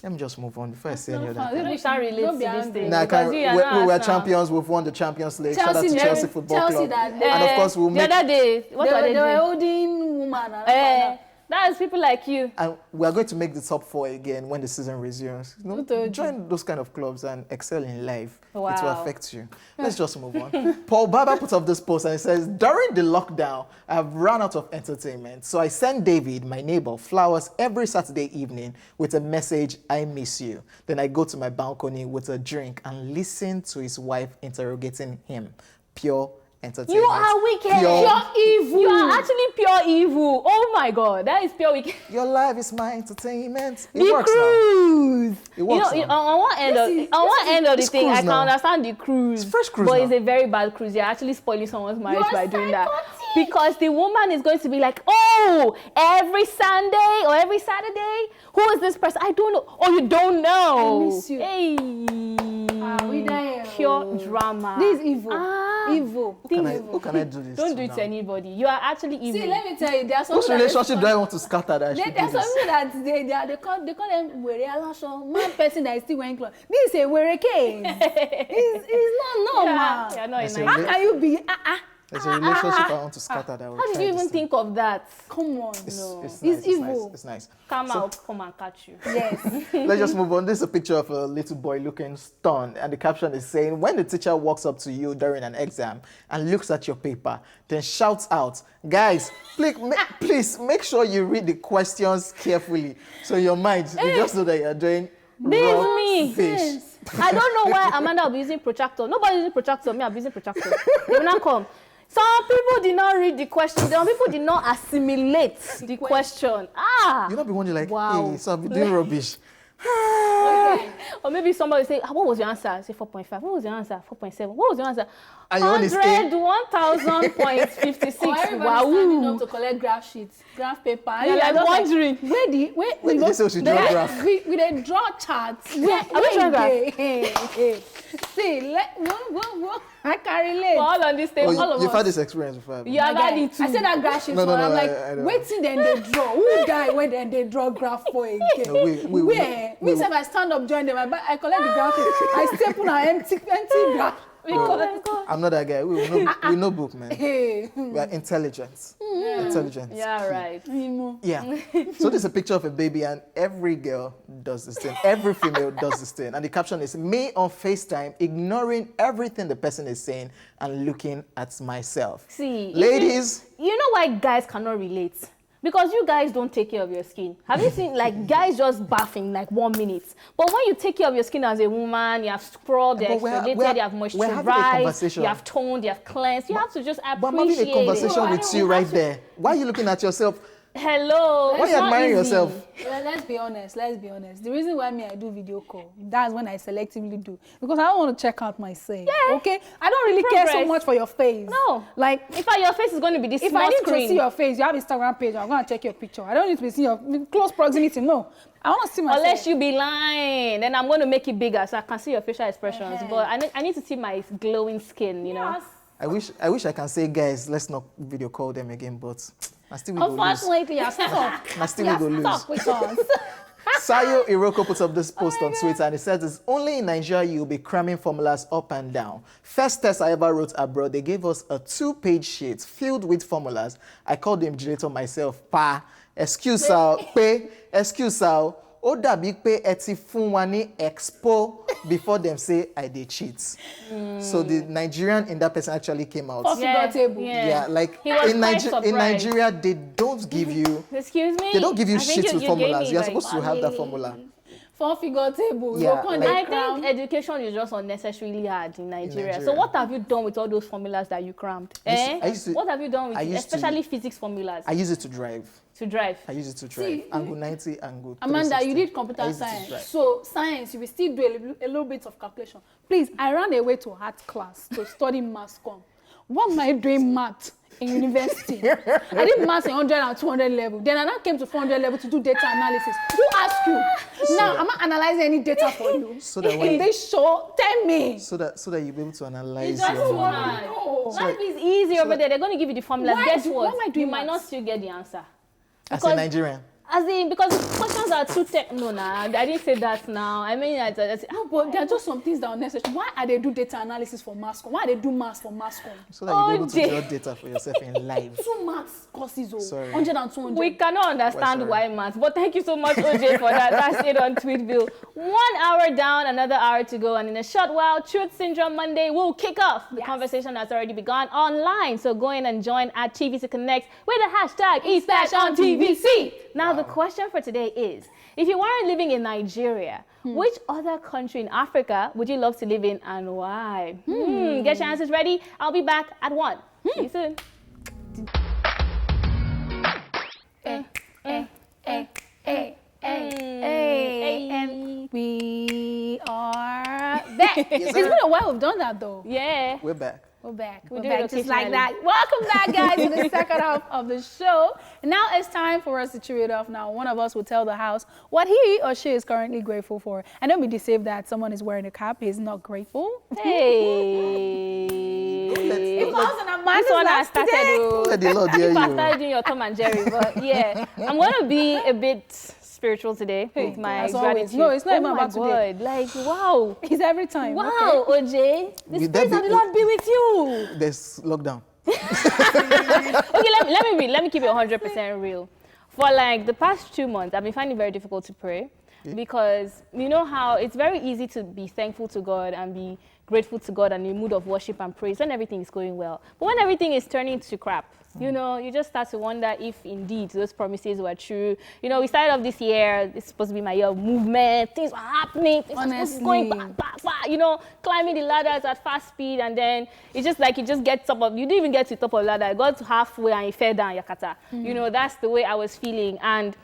Let me just move on before I say any other thing. You can't relate Don't to be this angry. thing. Nah, I because can't, you we, are not we were Arsenal. champions. We've won the Champions League. Shout out to Chelsea, Chelsea Football Chelsea Club. that- And of course, we'll the make. other day, what were they They were doing? holding woman. And That is people like you. And we are going to make the top 4 again when the season resumes. You know, Who told you? join those kind of clubs and excel in life. It will Wow. affect you. Let's just move on. Paul Barber put up this post and it says, during the lockdown, I have run out of entertainment. So I send David, my neighbor, flowers every Saturday evening with a message, I miss you. Then I go to my balcony with a drink and listen to his wife interrogating him. Pure entertainment. You are wicked. Pure evil. You are actually pure evil. Oh my God, that is pure wicked. Your life is my entertainment. It The works cruise. It works now. On one end of the It's thing, I cruise can now. understand the cruise. It's fresh cruise but now. it's a very bad cruise. You're actually spoiling someone's marriage by doing that. psychotic. Because the woman is going to be like, oh, every Sunday or every Saturday, who is this person? I don't know. Oh, you don't know. I miss you. Hey. we die. Pure drama. This is evil. Ah. Evil. Who can I do this Don't to do it now? to anybody. You are actually evil. See, let me tell you, there are some Which relationship do I want to scatter that I should do There's this? something that they call them were alasho. One person that is still wearing clothes. This is a were case. It's not normal. Yeah, no, That's a How can you be? There's a relationship I want to scatter that. How did you even think of that? Come on. It's nice, It's evil. It's nice. Come out, come and catch you. Yes. Let's just move on. This is a picture of a little boy looking stunned, and the caption is saying, when the teacher walks up to you during an exam and looks at your paper, then shouts out, guys, please make sure you read the questions carefully. So in your mind, you just know that you're doing raw me. fish. I don't know why Amanda will be using protractor. Nobody's using protractor. Me, I'll be using protractor. They will not come. Some people did not read the question. Some people did not assimilate the question. You not be wondering like, wow. hey, so I've been doing rubbish. Okay. Or maybe somebody say, what was your answer? I say 4.5. What was your answer? 4.7. What was your answer? 100, 1,000.56. Wow. Standing up to collect graph sheets, graph paper. You're like wondering. Where Did they say we should draw graph? We they draw charts. Where hey. See, I can relate. We're all on this table. All of You've us. had this experience before. You have had it too. I said that graph sheet. No, I'm I like, don't. waiting then they draw. Who die when then they draw graph for again? No, where? Me say I stand up, join them. I collect the graph. I step on an empty graph. I'm not that guy. We know book, man. Hey. We are intelligent. Intelligent. Yeah, right. Yeah. So this is a picture of a baby, and every girl does this thing. Every female does this thing. And the caption is, me on FaceTime, ignoring everything the person is saying and looking at myself. See, ladies. You know why guys cannot relate? Because you guys don't take care of your skin. Have you seen like guys just bathing like 1 minute? But when you take care of your skin as a woman, you have scrubbed, you have exfoliated, you have moisturized, you have toned, you have cleansed. You have to just appreciate it. But I'm having a conversation with you right there. Why are you looking at yourself? Hello. Why are you admiring yourself? Well, let's be honest. The reason why I do video call, that's when I selectively do. Because I don't want to check out myself. Yeah. Okay? I don't really care so much for your face. No. Like, in fact, your face is going to be this small screen. If I need to see your face, you have Instagram page, I'm going to check your picture. I don't need to be seeing your close proximity. No. I want to see myself. Unless you be lying, then I'm going to make it bigger so I can see your facial expressions. But I need to see my glowing skin, you know. I wish I can say, guys, let's not video call them again, but I still will lose. Unfortunately, you're stuck. I still will lose. Stuck with us. Sayo Iroko puts up this post on Twitter, and it says it's only in Nigeria you'll be cramming formulas up and down. First test I ever wrote abroad, they gave us a 2-page sheet filled with formulas. I called the invigilator myself, excuse how. Ó dàbí pé ẹ ti fún wa ní expo before them say I dey cheat. So the Nigerian in that person actually came out. Yeah, like in Nigeria, they don't give you. Excuse me. They don't give you sheets with formulas. You're supposed to have that formula. 4-figure table. Yeah, I think education is just unnecessarily hard in Nigeria. So what have you done with all those formulas that you crammed? What have you done with it? Especially physics formulas? I use it to drive. I use it to drive. See, angle 90, angle 360. Amanda, you did computer science. So science, you will still do a little bit of calculation. Please, I ran away to art class to study mass comm. What am I doing math in university? I did math in 100 and 200 level. Then I now came to 400 level to do data analysis. Who asked you? Now, I'm not analyzing any data for you. So that in this show, tell me. So that you'll be able to analyze Life is easy over there. They're going to give you the formulas. Guess what? You might not still get the answer. As a Nigerian. As in, because the questions are too I didn't say that now. I mean, no, but there are just some things that are necessary. Why are they do data analysis for mass comm? Why are they do maths for mass comm? So that you'll be able to draw data for yourself in live. 2 maths courses, 100 and 200. We cannot understand why maths, but thank you so much, Hojay, for that. That's it on Tweetville. 1 hour down, another hour to go, and in a short while, Truth Syndrome Monday will kick off. The conversation has already begun online, so go in and join at TVC Connect with the hashtag #EastBashOnTVC. Now, the question for today is, if you weren't living in Nigeria, which other country in Africa would you love to live in and why? Get your answers ready. I'll be back at 1. See you soon. And we are back. It's been a while we've done that though. Yeah. We're back. We're back just like that. Welcome back, guys, to the second half of the show. And now it's time for us to chew it off. Now, one of us will tell the house what he or she is currently grateful for. And don't be deceived that someone is wearing a cap. He's not grateful. Hey. It falls on Amanda's this one last today. Let the Lord hear you. I started doing your Tom and Jerry, but yeah. I'm going to be a bit spiritual today with my gratitude. No, it's not even about today. Like, wow. It's every time. Wow, Hojay. The Spirit of the Lord be with you. There's lockdown. Okay, let me keep it 100% real. For like the past 2 months, I've been finding it very difficult to pray because you know how it's very easy to be thankful to God and be grateful to God and in a mood of worship and praise when everything is going well. But when everything is turning to crap, You know, you just start to wonder if indeed those promises were true. You know, we started off this year, it's supposed to be my year of movement, things were happening, things were going back, you know, climbing the ladders at fast speed, and then it's just like you just get top of, you didn't even get to the top of the ladder, you got to halfway and you fell down, Yakata. You know, that's the way I was feeling. And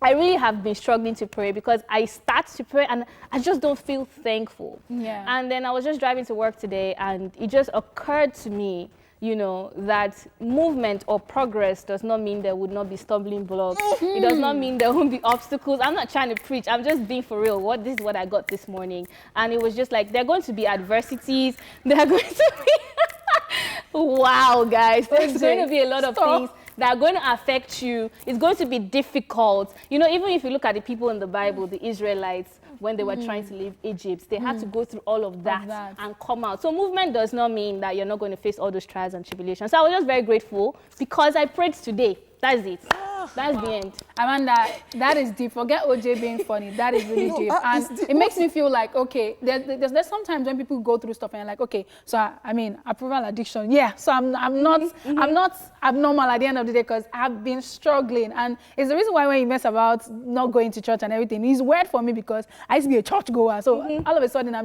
I really have been struggling to pray because I start to pray and I just don't feel thankful. Yeah. And then I was just driving to work today and it just occurred to me, you know, that movement or progress does not mean there would not be stumbling blocks. It does not mean there won't be obstacles. I'm not trying to preach. I'm just being for real. This is what I got this morning. And it was just like, there are going to be adversities. There are going to be, wow, guys, there's going to be a lot of things that are going to affect you. It's going to be difficult. You know, even if you look at the people in the Bible, the Israelites, when they were trying to leave Egypt, they had to go through all of that and come out. So movement does not mean that you're not going to face all those trials and tribulations. So I was just very grateful because I prayed today. That's it. That's the end. Amanda, that is deep. Forget OJ being funny. That is really deep. And it makes me feel like, okay, there's sometimes when people go through stuff and you're like, okay, so I mean, approval addiction. Yeah, so I'm not abnormal at the end of the day because I've been struggling. And it's the reason why when you mess about not going to church and everything, it's weird for me because I used to be a church goer. So all of a sudden I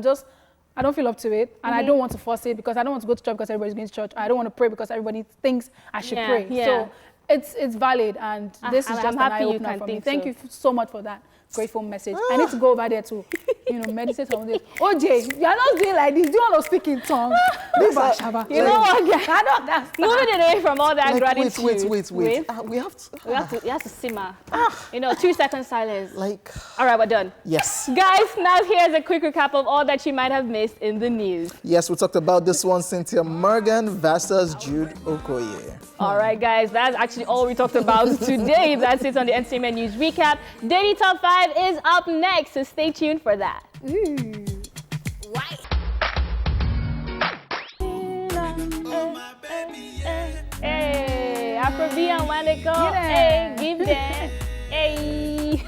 don't feel up to it, and I don't want to force it because I don't want to go to church because everybody's going to church. I don't want to pray because everybody thinks I should pray. Yeah. So it's valid, and this is just an eye-opener for me. Thank you so much for that grateful message. I need to go over there to, you know, meditate on this. OJ, you're not doing like this. Do you want to speak in tongues? This Shaba. You know what? I don't understand. Moving away from all that gratitude. Wait. We have to simmer. You know, 2 seconds silence. All right, we're done. Yes. Guys, now here's a quick recap of all that you might have missed in the news. Yes, we talked about this one, Cynthia Morgan versus Jude Okoye. All right, guys, that's actually all we talked about today. That's it on the Entertainment News Recap. Daily Top 5 is up next, so stay tuned for that. Hey, Afrobeat, when they go, hey, give that. Hey.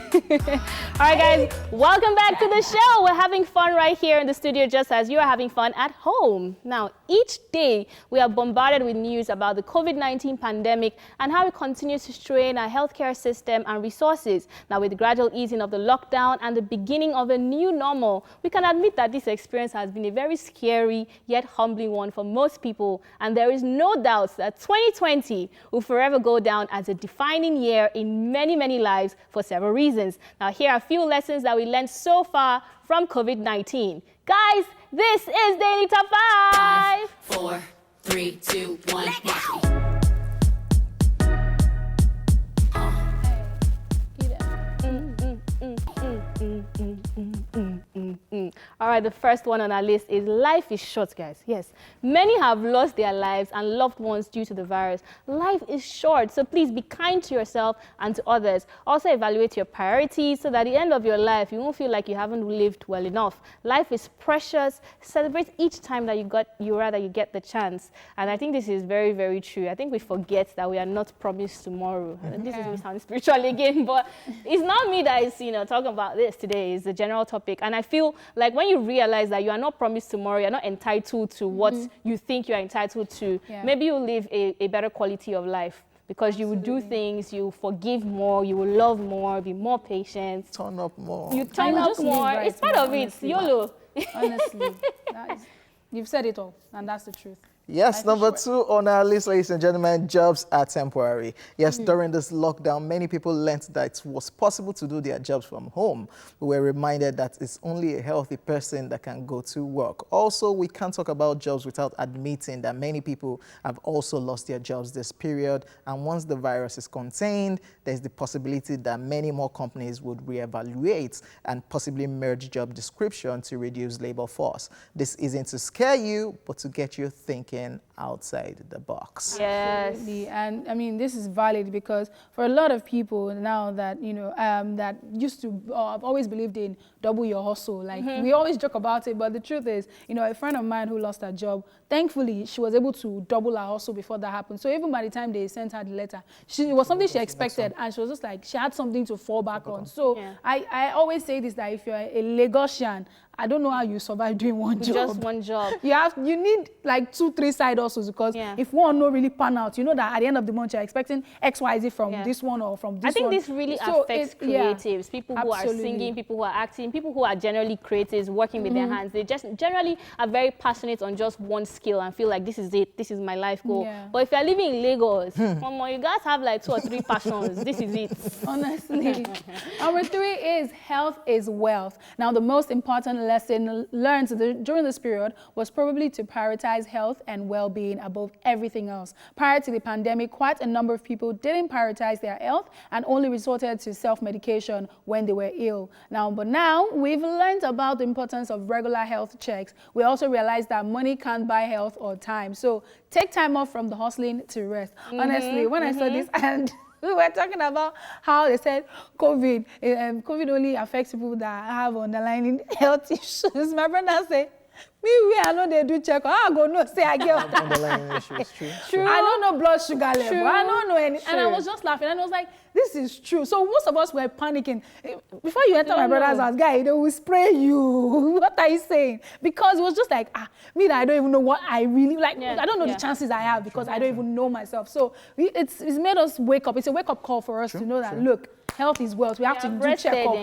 All right, guys, welcome back to the show. We're having fun right here in the studio just as you are having fun at home. Now, each day we are bombarded with news about the COVID-19 pandemic and how it continues to strain our healthcare system and resources. Now, with the gradual easing of the lockdown and the beginning of a new normal, we can admit that this experience has been a very scary yet humbling one for most people. And there is no doubt that 2020 will forever go down as a defining year in many, many lives for several reasons. Now, here are a few lessons that we learned so far from COVID-19. Guys, this is Daily Top 5. 5, 4, 3, 2, 1, All right, the first one on our list is life is short, guys. Yes, many have lost their lives and loved ones due to the virus. Life is short, so please be kind to yourself and to others. Also evaluate your priorities so that at the end of your life, you won't feel like you haven't lived well enough. Life is precious. Celebrate each time that you get the chance. And I think this is very, very true. I think we forget that we are not promised tomorrow. And this is me sounding spiritual again, but it's not me that is, you know, talking about this today. It's the general topic. And I feel like when you realize that you are not promised tomorrow, you're not entitled to what you think you're entitled to, maybe you'll live a better quality of life because you will do things, you forgive more, you will love more, be more patient. Turn up more. You turn up more. It's part of it. YOLO. Honestly, you've said it all, and that's the truth. Yes, number 2 on our list, ladies and gentlemen, jobs are temporary. Yes, during this lockdown, many people learned that it was possible to do their jobs from home. We were reminded that it's only a healthy person that can go to work. Also, we can't talk about jobs without admitting that many people have also lost their jobs this period. And once the virus is contained, there's the possibility that many more companies would reevaluate and possibly merge job description to reduce labor force. This isn't to scare you, but to get you thinking outside the box. Yes. Absolutely. And I mean, this is valid because for a lot of people now that, you know, that used to, I've always believed in double your hustle. Like we always joke about it, but the truth is, you know, a friend of mine who lost her job, thankfully, she was able to double her hustle before that happened. So even by the time they sent her the letter, it was something she expected, and she was just like, she had something to fall back on. So I always say this, that if you're a Lagosian I don't know how you survive doing one job. Just one job. You need like 2-3 side hustles because if one no really pan out, you know that at the end of the month you're expecting XYZ from this one or from this one. I think this really affects creatives, people who are singing, people who are acting, people who are generally creatives, working with their hands. They just generally are very passionate on just one skill and feel like this is it, this is my life goal. Yeah. But if you're living in Lagos, you guys have like 2 or 3 passions. This is it. Honestly. Number 3 is health is wealth. Now, the most important lesson learned during this period was probably to prioritize health and well-being above everything else. Prior to the pandemic, quite a number of people didn't prioritize their health and only resorted to self-medication when they were ill. But now we've learned about the importance of regular health checks. We also realized that money can't buy health or time. So take time off from the hustling to rest. Honestly, when I saw this and we were talking about how they said COVID only affects people that have underlying health issues. My brother said, I know they do check. I go no say I get underlying issues. True. I don't know blood sugar level. I don't know any. And I was just laughing and I was like, this is true. So most of us were panicking. Before you enter my brother's house, guy, they will spray you. What are you saying? Because it was just like, me that I don't even know what I really like. I don't know the chances I have because I don't even know myself. So it's made us wake up. It's a wake-up call for us to know that, look, health is wealth. We have to do check-up.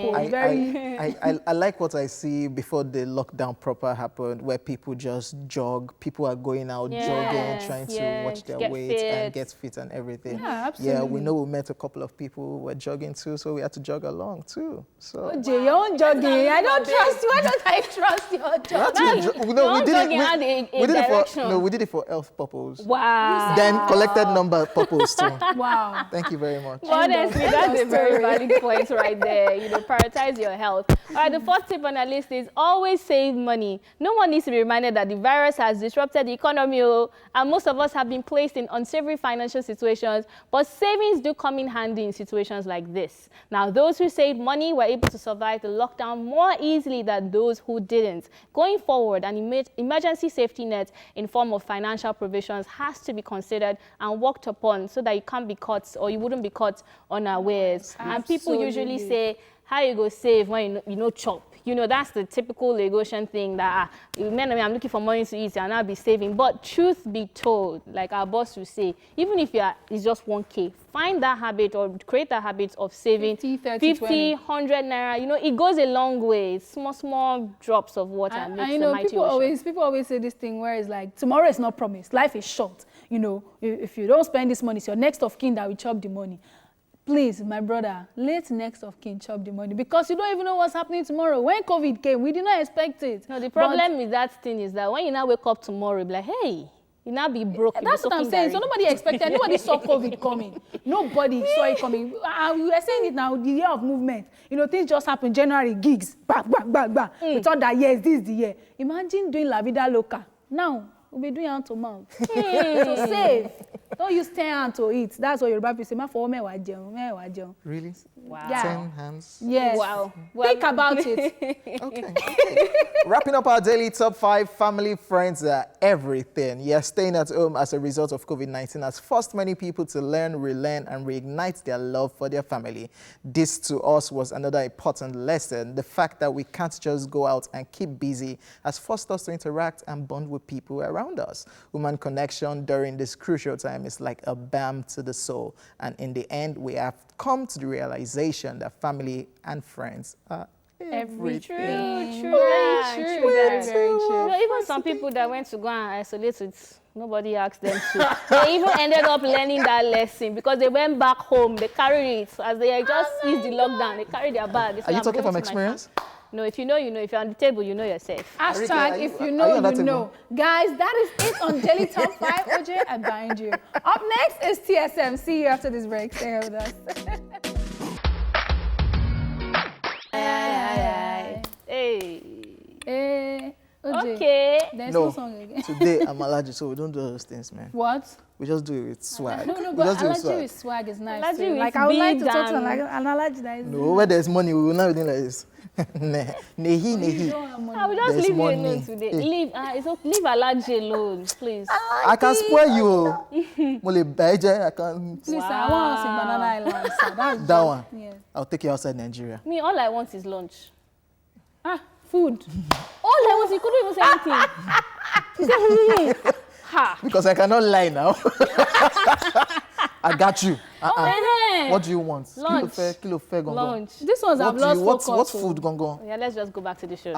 I like what I see before the lockdown proper happened, where people just jog. People are going out jogging, trying to watch their weight and get fit and everything. Yeah, absolutely. Yeah, we know we met a couple of people who were jogging too, so we had to jog along too. So Hojay, your own jogging. I don't trust you. Why don't I trust your jogging? We did it for health purpose. Wow. Then collected number purpose too. Wow. Thank you very much. Honestly, that's a very valid point right there. Prioritize your health. All right, the 4th tip on our list is always save money. No one needs to be reminded that the virus has disrupted the economy, and most of us have been placed in unsavory financial situations, but savings do come in handy in situations like this. Now, those who saved money were able to survive the lockdown more easily than those who didn't. Going forward, an emergency safety net in form of financial provisions has to be considered and worked upon so that you can't be caught or you wouldn't be caught unawares. And people usually say, how you go save when you know chop? That's the typical Lagosian thing that I'm looking for money to eat and I'll be saving. But truth be told, like our boss will say, even if it's just 1K, find that habit or create that habit of saving 50, 100 naira. It goes a long way. Small drops of water makes a mighty ocean. People always say this thing where it's like, tomorrow is not promised. Life is short. If you don't spend this money, it's your next of kin that will chop the money. Please, my brother, let next of kin chop the money because you don't even know what's happening tomorrow. When COVID came, we did not expect it. No, the problem with that thing is that when you now wake up tomorrow, you'll be like, hey, you now be broke. That's what I'm saying. So nobody expected, nobody saw COVID coming. Nobody saw it coming. We were saying it now, the year of movement. Things just happen. January, gigs, bang. We thought that, yes, this is the year. Imagine doing La Vida Loca. Now, we'll be doing hand to mouth. So save. Don't use 10 hands to eat. That's what Yoruba people say. Really? Wow. Yeah. 10 hands? Yes. Wow. Think about it. Okay. Wrapping up our daily top 5, family, friends are everything. Yes, staying at home as a result of COVID-19 has forced many people to learn, relearn, and reignite their love for their family. This to us was another important lesson. The fact that we can't just go out and keep busy has forced us to interact and bond with people around us. Human connection during this crucial time is like a balm to the soul. And in the end, we have come to the realization that family and friends are everything. True. Very true. Even some people that went to go and isolate it, nobody asked them to. They even ended up learning that lesson because they went back home. They carried it as they just eased the lockdown. They carried their bag. Are you talking from experience? No, if you know, you know. If you're on the table, you know yourself. Hashtag, if you know, you know. Guys, that is it on Daily Top 5. Hojay, I bind you. Up next is TSM. See you after this break. Stay here with us. Hey. Hojay, Okay. there's no song again. Today I'm allergic, so we don't do those things, man. What? We just do it with swag. No, but allergy with swag is nice. Allergy Too. with Like I would like to talk to big an allergy that is. No, where there's money, we will not be doing like this. Nehi. I will just There's leave you money. alone today. Leave allergy alone, please. I can spoil you. Mole beje, I can. Please, sir, I want us in Banana Island, sir. That's That one. Yes. I'll take you outside Nigeria. Me, all I want is lunch. Food. All I was, you couldn't even say anything. She said, ha. Because I cannot lie now. I got you. What do you want? Lunch. Kilo fair, Lunch. This one's I've lost focus. What's food, Gongo? Yeah, let's just go back to the show.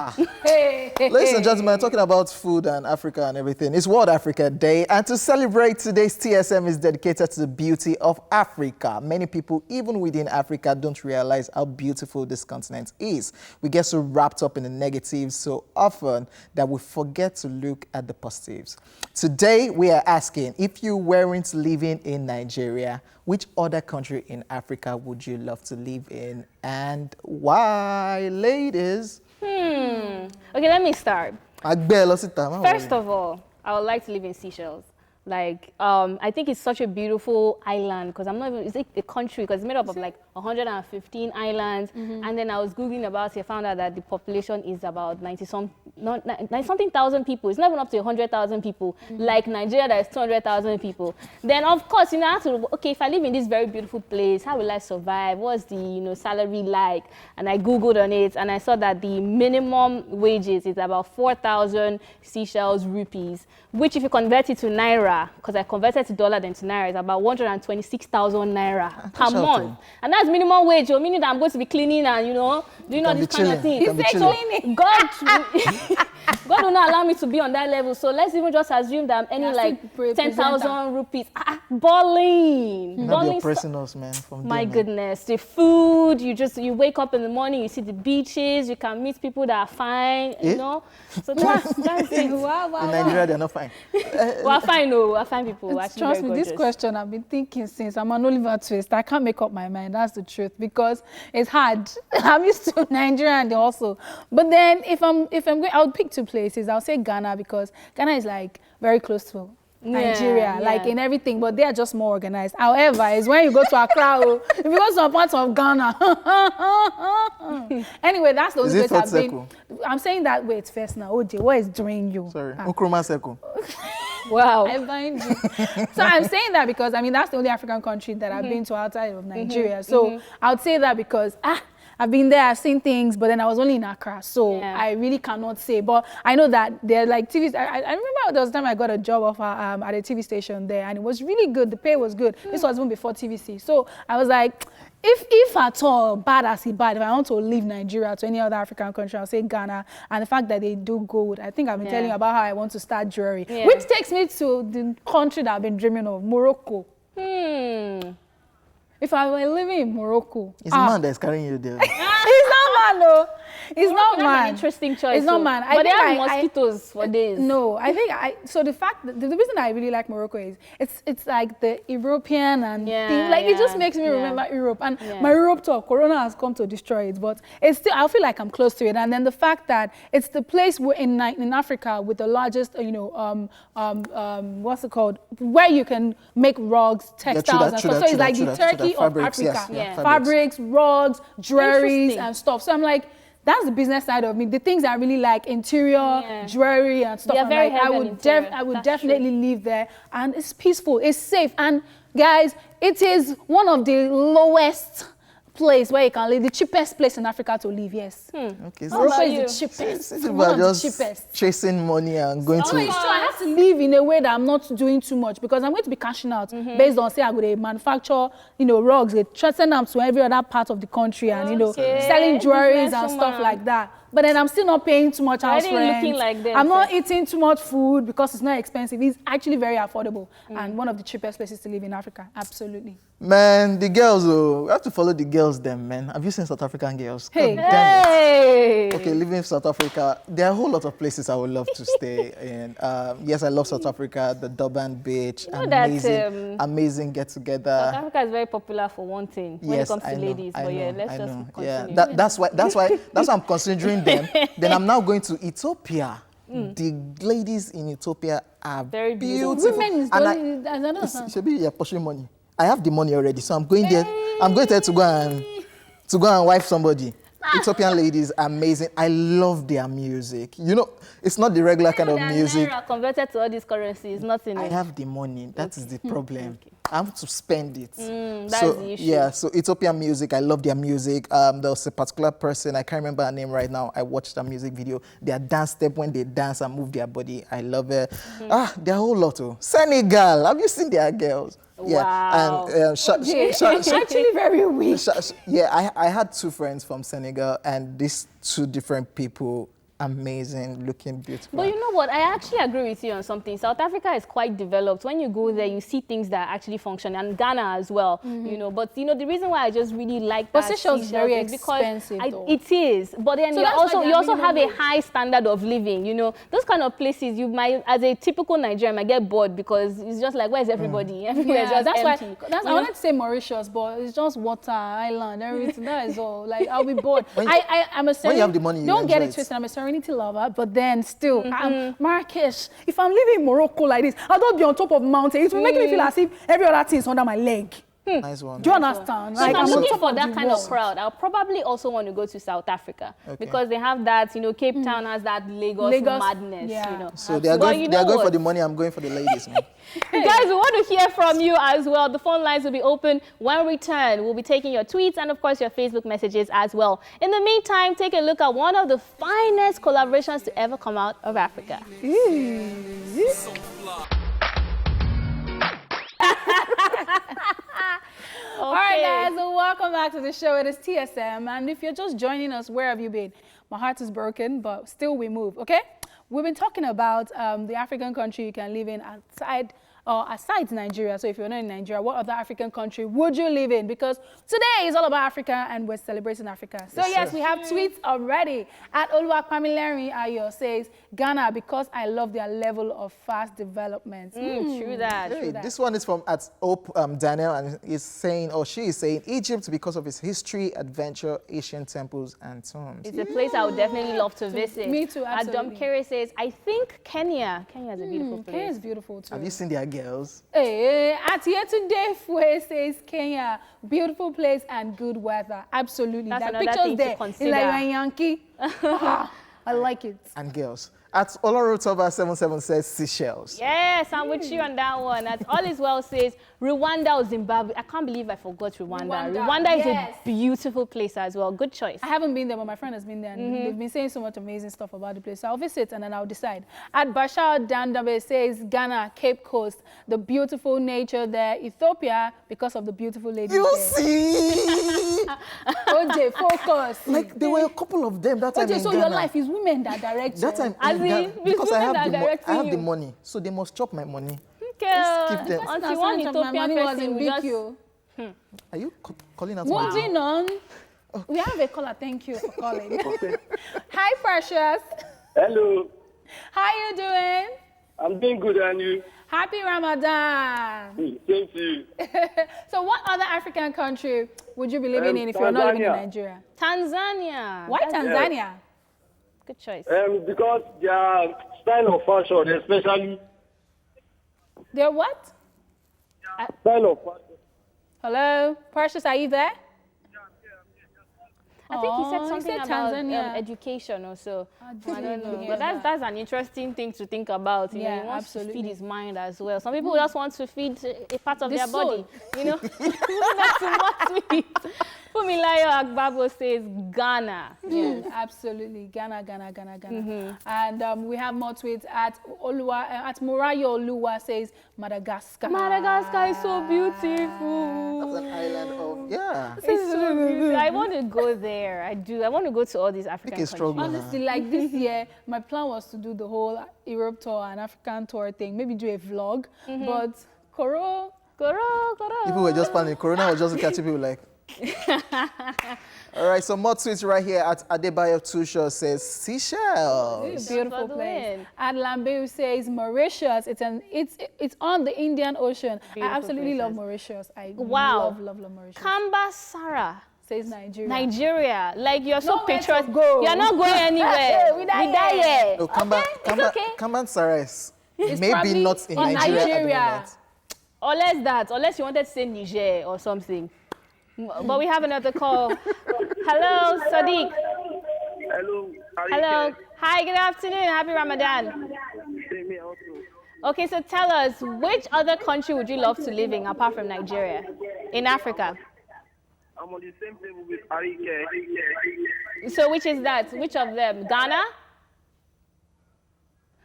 Ladies and gentlemen, talking about food and Africa and everything, it's World Africa Day, and to celebrate today's TSM is dedicated to the beauty of Africa. Many people, even within Africa, don't realize how beautiful this continent is. We get so wrapped up in the negatives so often that we forget to look at the positives. Today, we are asking, if you weren't living in Nigeria, which other country in Africa would you love to live in, and why, ladies? Okay, let me start. First of all, I would like to live in Seychelles. Like, I think it's such a beautiful island, because I'm not even, it's like a country, because it's made up of like 115 islands. And then I was Googling about it, I found out that the population is about 90-something thousand people. It's not even up to 100,000 people, like Nigeria, that is 200,000 people. Then, of course, you know, I have to, okay, if I live in this very beautiful place, how will I survive? What's the, you know, salary like? And I Googled on it, and I saw that the minimum wages is about 4,000 Seychelles rupees, which if you convert it to Naira, because I converted to dollar then to Naira, is about 126,000 Naira per month. And that's minimum wage, meaning that I'm going to be cleaning and, you know, doing all these kind of things. God will not allow me to be on that level. So let's even just assume that I'm earning like 10,000 rupees. Balling. Not be oppressing us, man. My goodness. The food, you wake up in the morning, you see the beaches, you can meet people that are fine, you know. So that's it. Wow. In Nigeria, they're not fine. We're fine, no. We're fine people. Trust me, this question I've been thinking since I'm an Oliver Twist. I can't make up my mind. That's the truth, because it's hard. I'm used to Nigeria and also. But then if I'm going, I would pick two places. I'll say Ghana, because Ghana is like very close to Nigeria, like in everything, but they are just more organized. However, it's when you go to Accra, if you go to some parts of Ghana. Anyway, that's the only place I've been. I'm saying that, wait, first now, Hojay, what is doing you? Sorry, Nkrumah Circle. Wow. I find you. So I'm saying that because, I mean, that's the only African country that I've been to outside of Nigeria. So I would say that because, I've been there, I've seen things, but then I was only in Accra, so I really cannot say. But I know that they're like TVs. I remember there was a time I got a job offer at a TV station there, and it was really good. The pay was good. This was even before TVC. So I was like, if at all, bad as it bad, if I want to leave Nigeria to any other African country, I'll say Ghana. And the fact that they do gold, I think I've been telling you about how I want to start jewelry, which takes me to the country that I've been dreaming of, Morocco. If I were living in Morocco, it's a man that's carrying you there. It's not man, no. It's not man. That's an interesting choice. It's not man. But they have mosquitoes for days. No, I think so the fact that the reason I really like Morocco is it's like the European and thing. Like it just makes me remember Europe. And my Europe tour, Corona has come to destroy it, but it's still, I feel like I'm close to it. And then the fact that it's the place where in Africa with the largest, what's it called, where you can make rugs, textiles, and stuff. So it's like the Turkey of Africa. Fabrics, rugs, jewelries, and stuff. So I'm like, that's the business side of me. The things I really like, interior, jewelry, and stuff. I'm like, I would definitely live there. And it's peaceful, it's safe. And guys, it is one of the lowest place where you can live, the cheapest place in Africa to live, yes. Okay, so Morocco is the cheapest. One of the cheapest. Chasing money and going to... It's true. I have to live in a way that I'm not doing too much, because I'm going to be cashing out based on, say, I go to manufacture, rugs, they send them to every other part of the country and, selling jewelries and stuff like that. But then I'm still not paying too much house rent. I'm not eating too much food because it's not expensive. It's actually very affordable and one of the cheapest places to live in Africa. Absolutely. Man, the girls, we have to follow the girls then, man. Have you seen South African girls? Hey. Okay, living in South Africa, there are a whole lot of places I would love to stay in. Yes, I love South Africa, the Durban beach, amazing get-together. South Africa is very popular for one thing when it comes to ladies. But let's just continue. Yeah, that's why I'm considering them. Then I'm now going to Ethiopia. The ladies in Ethiopia are very beautiful. Women is you're pushing money. I have the money already, so I'm going there. I'm going there to go and wife somebody. Ethiopian ladies, amazing. I love their music. It's not the regular kind of music. Naira converted to all these currencies, nothing. I have the money. That is the problem. I have to spend it. That's so, the issue. Yeah, so Ethiopian music, I love their music. There was a particular person, I can't remember her name right now. I watched a music video. Their dance step when they dance and move their body, I love it. They're a whole lot of. Senegal, have you seen their girls? Yeah, Wow. and Actually very weak. yeah, I had 2 friends from Senegal, and these 2 different people, amazing, looking beautiful. But you know what? I actually agree with you on something. South Africa is quite developed. When you go there, you see things that actually function, and Ghana as well. You know, but you know the reason why I just really like that Seychelles is very is because expensive, though. it is. But then So you that's also why they're have a minimum high standard of living. You know, those kind of places you might, as a typical Nigerian, might get bored because it's just like, where's everybody? Everywhere is just that's empty. why. I wanted to say Mauritius, but it's just water, island, everything. That is all. Like I'll be bored. I'm a when you have the money, you don't get enjoy it twisted. I'm a serenity lover, but then still, Marrakesh. If I'm living in Morocco like this, I'll not be on top of mountain. It will make me feel as if every other thing is under my leg. Nice one. Do you understand? So if I'm on looking top for of that the kind of world. crowd, I'll probably also want to go to South Africa Okay. because they have that, you know, Cape Town has that Lagos madness, yeah. you know. So they are But going, you they are know going for what? the money, I'm going for the ladies, man. Guys, we want to hear from you as well. The phone lines will be open when we return. We'll be taking your tweets and, of course, your Facebook messages as well. In the meantime, take a look at one of the finest collaborations to ever come out of Africa. All right, guys, so welcome back to the show. It is TSM, and if you're just joining us, where have you been? My heart is broken, but still we move, okay? We've been talking about the African country you can live in aside Nigeria. So if you're not in Nigeria, what other African country would you live in? Because today is all about Africa, and we're celebrating Africa. So yes, we have tweets already. At Oluwapamilerin Ayo says, Ghana, because I love their level of fast development. True that. Hey, this one is from at Hope Daniel, and is saying, or she is saying, Egypt because of its history, adventure, ancient temples, and tombs. It's a place I would definitely love to visit. Me too, absolutely. Adam Kere says, I think Kenya. Kenya is a beautiful place. Kenya is beautiful too. Have you seen their girls? Hey, at Yetunde Fue says Kenya, beautiful place and good weather. Absolutely. That's That another pictures thing to there, it's consider. like you're a Yankee. I like it. And girls. At Olorotova77 says Seychelles. Yes, I'm with you on that one. At All Is Well says Rwanda or Zimbabwe. I can't believe I forgot Rwanda. Rwanda is a beautiful place as well. Good choice. I haven't been there, but my friend has been there, and they've been saying so much amazing stuff about the place. So I'll visit and then I'll decide. At Bashar Dandabe says Ghana, Cape Coast, the beautiful nature there. Ethiopia, because of the beautiful ladies You there. see? Hojay, focus. Like, there were a couple of them that time Hojay, in so Ghana. your life is women that direct That you. time As in in, Ghana, these because I women have, that are I have directing the you. money, so they must chop my money. Girl, Skip them. until one Ethiopian person will just... Are you calling out my name? Moving on. We have a caller. Thank you for calling. Hi, Precious. Hello, How you doing? I'm doing good, and you? Happy Ramadan. Same to you. So what other African country would you be living in if you're not living in Tanzania. Nigeria? Tanzania. Why Tanzania? Good choice. Because their style of fashion, especially They're what? style of fashion. Hello? Precious, are you there? I think he said Aw, something said about Tanzania. education also. I don't know. hear But that's an interesting thing to think about. You know, Yeah, he wants to absolutely. feed his mind as well. Some people just want to feed a part of The their body. soul. You know, not too much sweet. Fumilayo Agbabo says Ghana. Yeah, absolutely. Ghana. And we have more tweets at at Morayo Oluwa says Madagascar. Madagascar is so beautiful. That's an island of, yeah. It's so beautiful. I want to go there. I do. I want to go to all these African it's countries. struggle. Honestly, like this year, my plan was to do the whole Europe tour and African tour thing, maybe do a vlog, but Koro. People were just planning. Corona was just catching people like. All right, so more tweets right here at Adebayo Tusho says Seychelles. beautiful for the place. win. And Lambeu says Mauritius. It's on the Indian Ocean. Beautiful I absolutely love places. Mauritius. I Wow. love Mauritius. Kamba Sarah. Says Nigeria. Nigeria. Like you're so Nowhere to patriotic. go. You're not going anywhere. We die here. No, Kamban Sarais. Maybe probably not in in Nigeria. At the Nigeria. moment. Unless you wanted to say Niger or something. But we have another call. Hello, Sadiq. Hello, Hello. Hi, good afternoon. Happy Ramadan. Same here also. Okay, so tell us, which other country would you love to live in apart from Nigeria? In Africa. I'm on the same table with Ariyiike. So which is that? Which of them? Ghana?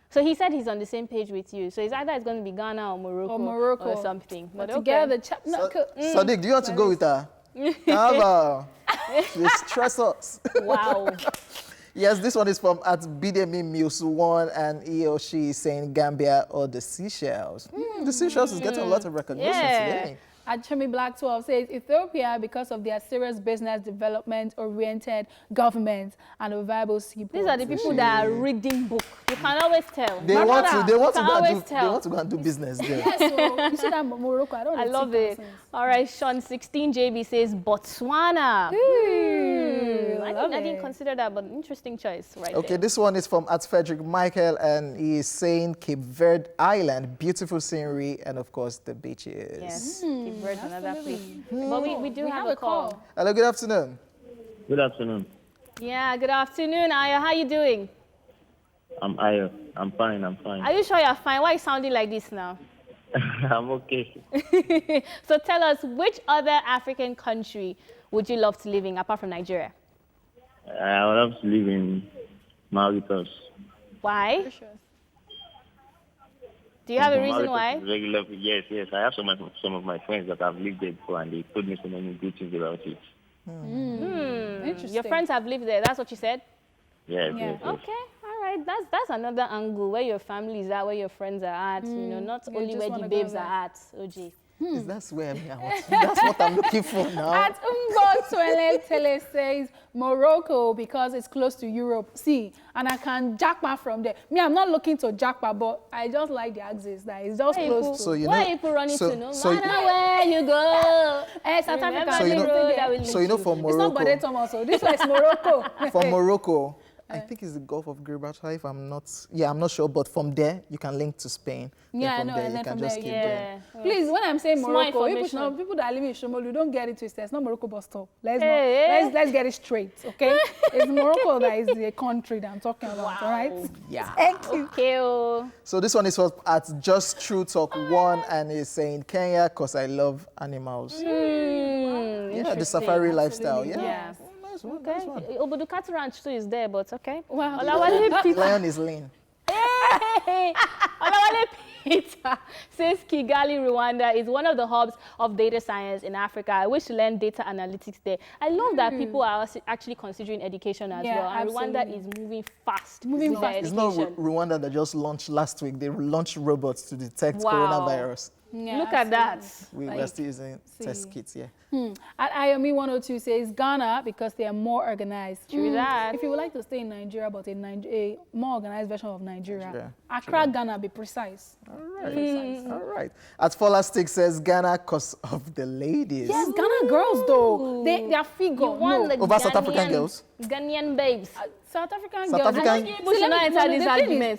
So he said he's on the same page with you. So it's either it's going to be Ghana or Morocco or something. But together, Sadiq, do you want to go with her? They stress us. Wow. Yes, this one is from at Bidemi Milsu1, and he or she is saying Gambia or the Seychelles. The Seychelles is getting a lot of recognition today. Achemi Black 12 says Ethiopia because of their serious business development-oriented government and a viable seaport. These are the people that are reading book. You can always tell. They want to go and do business there. Yeah, so you see that Morocco, I love it. All right, Sean 16 JB says Botswana. I didn't consider that, but interesting choice Okay, there. This one is from at Frederick Michael, and he is saying Cape Verde Island, beautiful scenery, and of course the beaches. Yes, Cape Verde, another place. But we do have a call. Hello, good afternoon. Good afternoon. Yeah, good afternoon, Aya. How you doing? I'm Aya. I'm fine. Are you sure you're fine? Why are you sounding like this now? I'm okay. So tell us, which other African country would you love to live in apart from Nigeria? I would love to live in Mauritius. Why? Do you have a reason why? Yes. I have some of my friends that have lived there before, and they told me so many good things about it. Interesting. Your friends have lived there. That's what you said? Yes. Okay. All right. That's another angle where your family is at, where your friends are at. You know, not only where the babes are at. OG. Is that where I want? That's what I'm looking for now. At Umbo Tele says Morocco because it's close to Europe. See, and I can jackpot from there. Me, I'm not looking to jackpot, but I just like the axis that is just close to. So you know, why people running to no matter where you go. South Africa. So you know, for Morocco. It's not Bode Thomas. This one is Morocco. For Morocco. I think it's the Gulf of Gibraltar, if I'm not sure, but from there, you can link to Spain. Yeah, I know, and then from there, keep going. Please, when I'm saying Morocco, people that live in Shomolu, don't get it twisted. It's not Morocco bus stop. Let's get it straight, okay? It's Morocco that is the country that I'm talking about, all right? Yeah. Thank you. Okay. So this one is at Just True Talk 1, and is saying Kenya, because I love animals. Yeah, the safari lifestyle, Yeah. Okay. Obudukati Ranch too is there, but okay. Wow. Lion is lean. Hey! Olawale Peter says Kigali, Rwanda is one of the hubs of data science in Africa. I wish to learn data analytics there. I love that people are actually considering education as well. And Rwanda is moving fast. It's not Rwanda that just launched last week. They launched robots to detect coronavirus. Yeah, look at that. We're still using test kits, At IOME 102 says Ghana because they are more organized. True that. If you would like to stay in Nigeria, but a more organized version of Nigeria, Accra, Ghana, be precise. All right. At Fola Stick says Ghana because of the ladies. Yes, Ghana girls though. They are figure. Over South African girls? Ghanaian babes. South African South girls.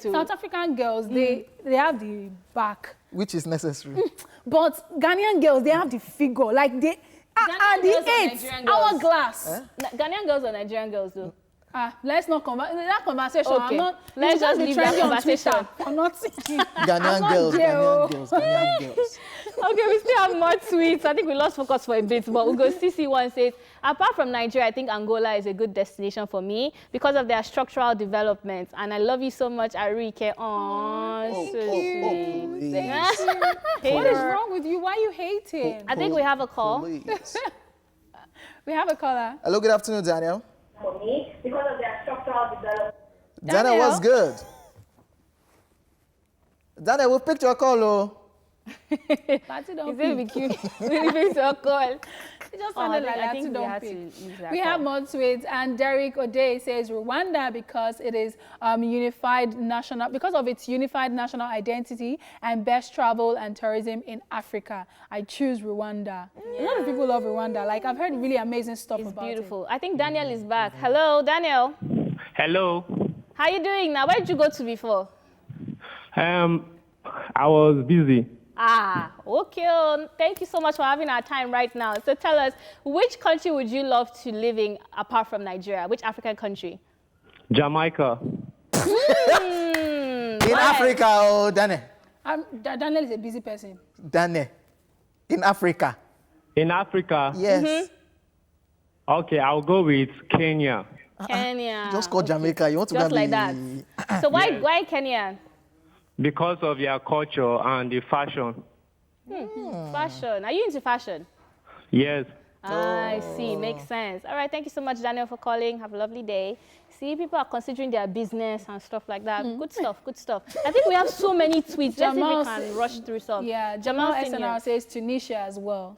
South African girls, they have the back. Which is necessary. But Ghanaian girls, they have the figure. Like they are the 8 hourglass. Ghanaian girls or Nigerian girls though? Let's not that conversation. Okay. Let's just leave that conversation. I'm not Ghanaian girls. Okay, we still have more tweets. I think we lost focus for a bit, but we'll go. CC1 says, apart from Nigeria, I think Angola is a good destination for me because of their structural development. And I love you so much, Ariyiike. What is wrong with you? Why are you hating? I think we have a call. We have a caller. Hello, good afternoon, Daniel. For me, because of their structural development. Daniel, what's good? Daniel, we picked your call, oh. Be cute. Picked your call. It just sounded like I think we have more tweets, and Derek O'Day says Rwanda because it is because of its unified national identity and best travel and tourism in Africa. I choose Rwanda. A lot of people love Rwanda. Like I've heard really amazing stuff about it. It's beautiful. I think Daniel is back. Hello, Daniel. Hello. How you doing now? Where did you go to before? I was busy. Okay. Thank you so much for having our time right now. So tell us, which country would you love to live in apart from Nigeria? Which African country? Jamaica. In Africa, Daniel. Daniel is a busy person. Dane. In Africa. In Africa? Yes. Okay, I'll go with Kenya. Kenya. Just call Jamaica. You want to Just go like that. So why Kenya? Because of their culture and the fashion. Fashion. Are you into fashion? Yes. I see. Makes sense. All right. Thank you so much, Daniel, for calling. Have a lovely day. See, people are considering their business and stuff like that. Good stuff. Good stuff. I think we have so many tweets. Let's see if we can rush through some. Yeah, Jamal SNR says Tunisia as well.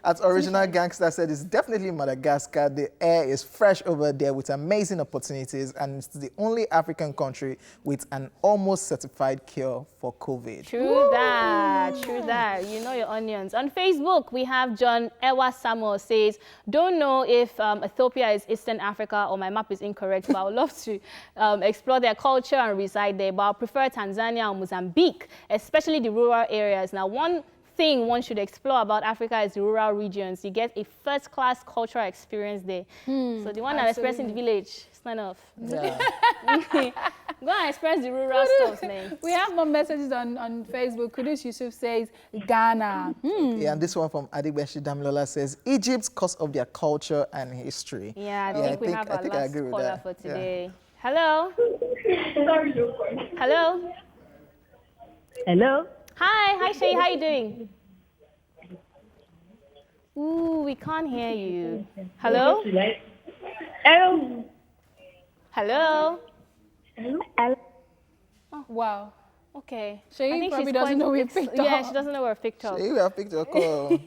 At Original Gangster said it's definitely Madagascar. The air is fresh over there with amazing opportunities, and it's the only African country with an almost certified cure for COVID. True that. True that. You know your onions. On Facebook, we have John Ewa Samuel says, don't know if Ethiopia is Eastern Africa or my map is incorrect, but I would love to explore their culture and reside there. But I prefer Tanzania or Mozambique, especially the rural areas. Now, one thing one should explore about Africa is the rural regions. You get a first-class cultural experience there. So the one that expressed in the village, it's not enough. Yeah. Go and express the rural stuff, man. We have more messages on Facebook. Kudus Yusuf says, Ghana. Yeah, and this one from Adigbeshi Damilola says, Egypt because of their culture and history. Yeah, I think we have our last caller for today. Yeah. Hello? Hello? Hello? Hi, Shay, how you doing? Ooh, we can't hear you. Hello? Hello? Hello? Hello? Oh, wow. Okay. She probably doesn't know we picked up. Yeah, she doesn't know we're picked up. She have picked your call.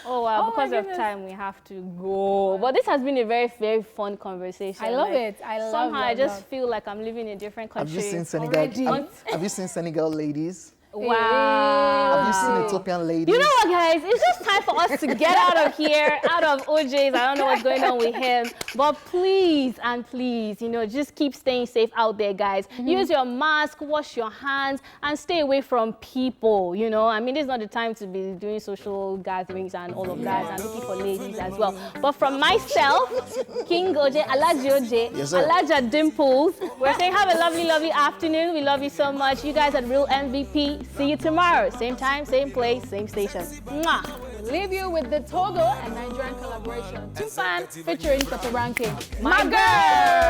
Oh, wow. Because of time, we have to go. But this has been a very, very fun conversation. I love it. I love it. Somehow, I just feel like I'm living in a different country. Have you seen Senegal? Have you seen Senegal ladies? Wow. Have you seen Ethiopian ladies? You know what, guys? It's just time for us to get out of here, out of OJ's. I don't know what's going on with him. But please and please, you know, just keep staying safe out there, guys. Use your mask, wash your hands, and stay away from people, you know. I mean, it's not the time to be doing social gatherings and all of that, and looking for ladies as well. But from myself, King OJ, Alaji OJ, yes, Alaja Dimples, we're saying have a lovely, lovely afternoon. We love you so much. You guys are real MVP. See you tomorrow. Same time, same place, same station. Mwah. Leave you with the Togo and Nigerian collaboration. Tufan featuring Ranking. My girl!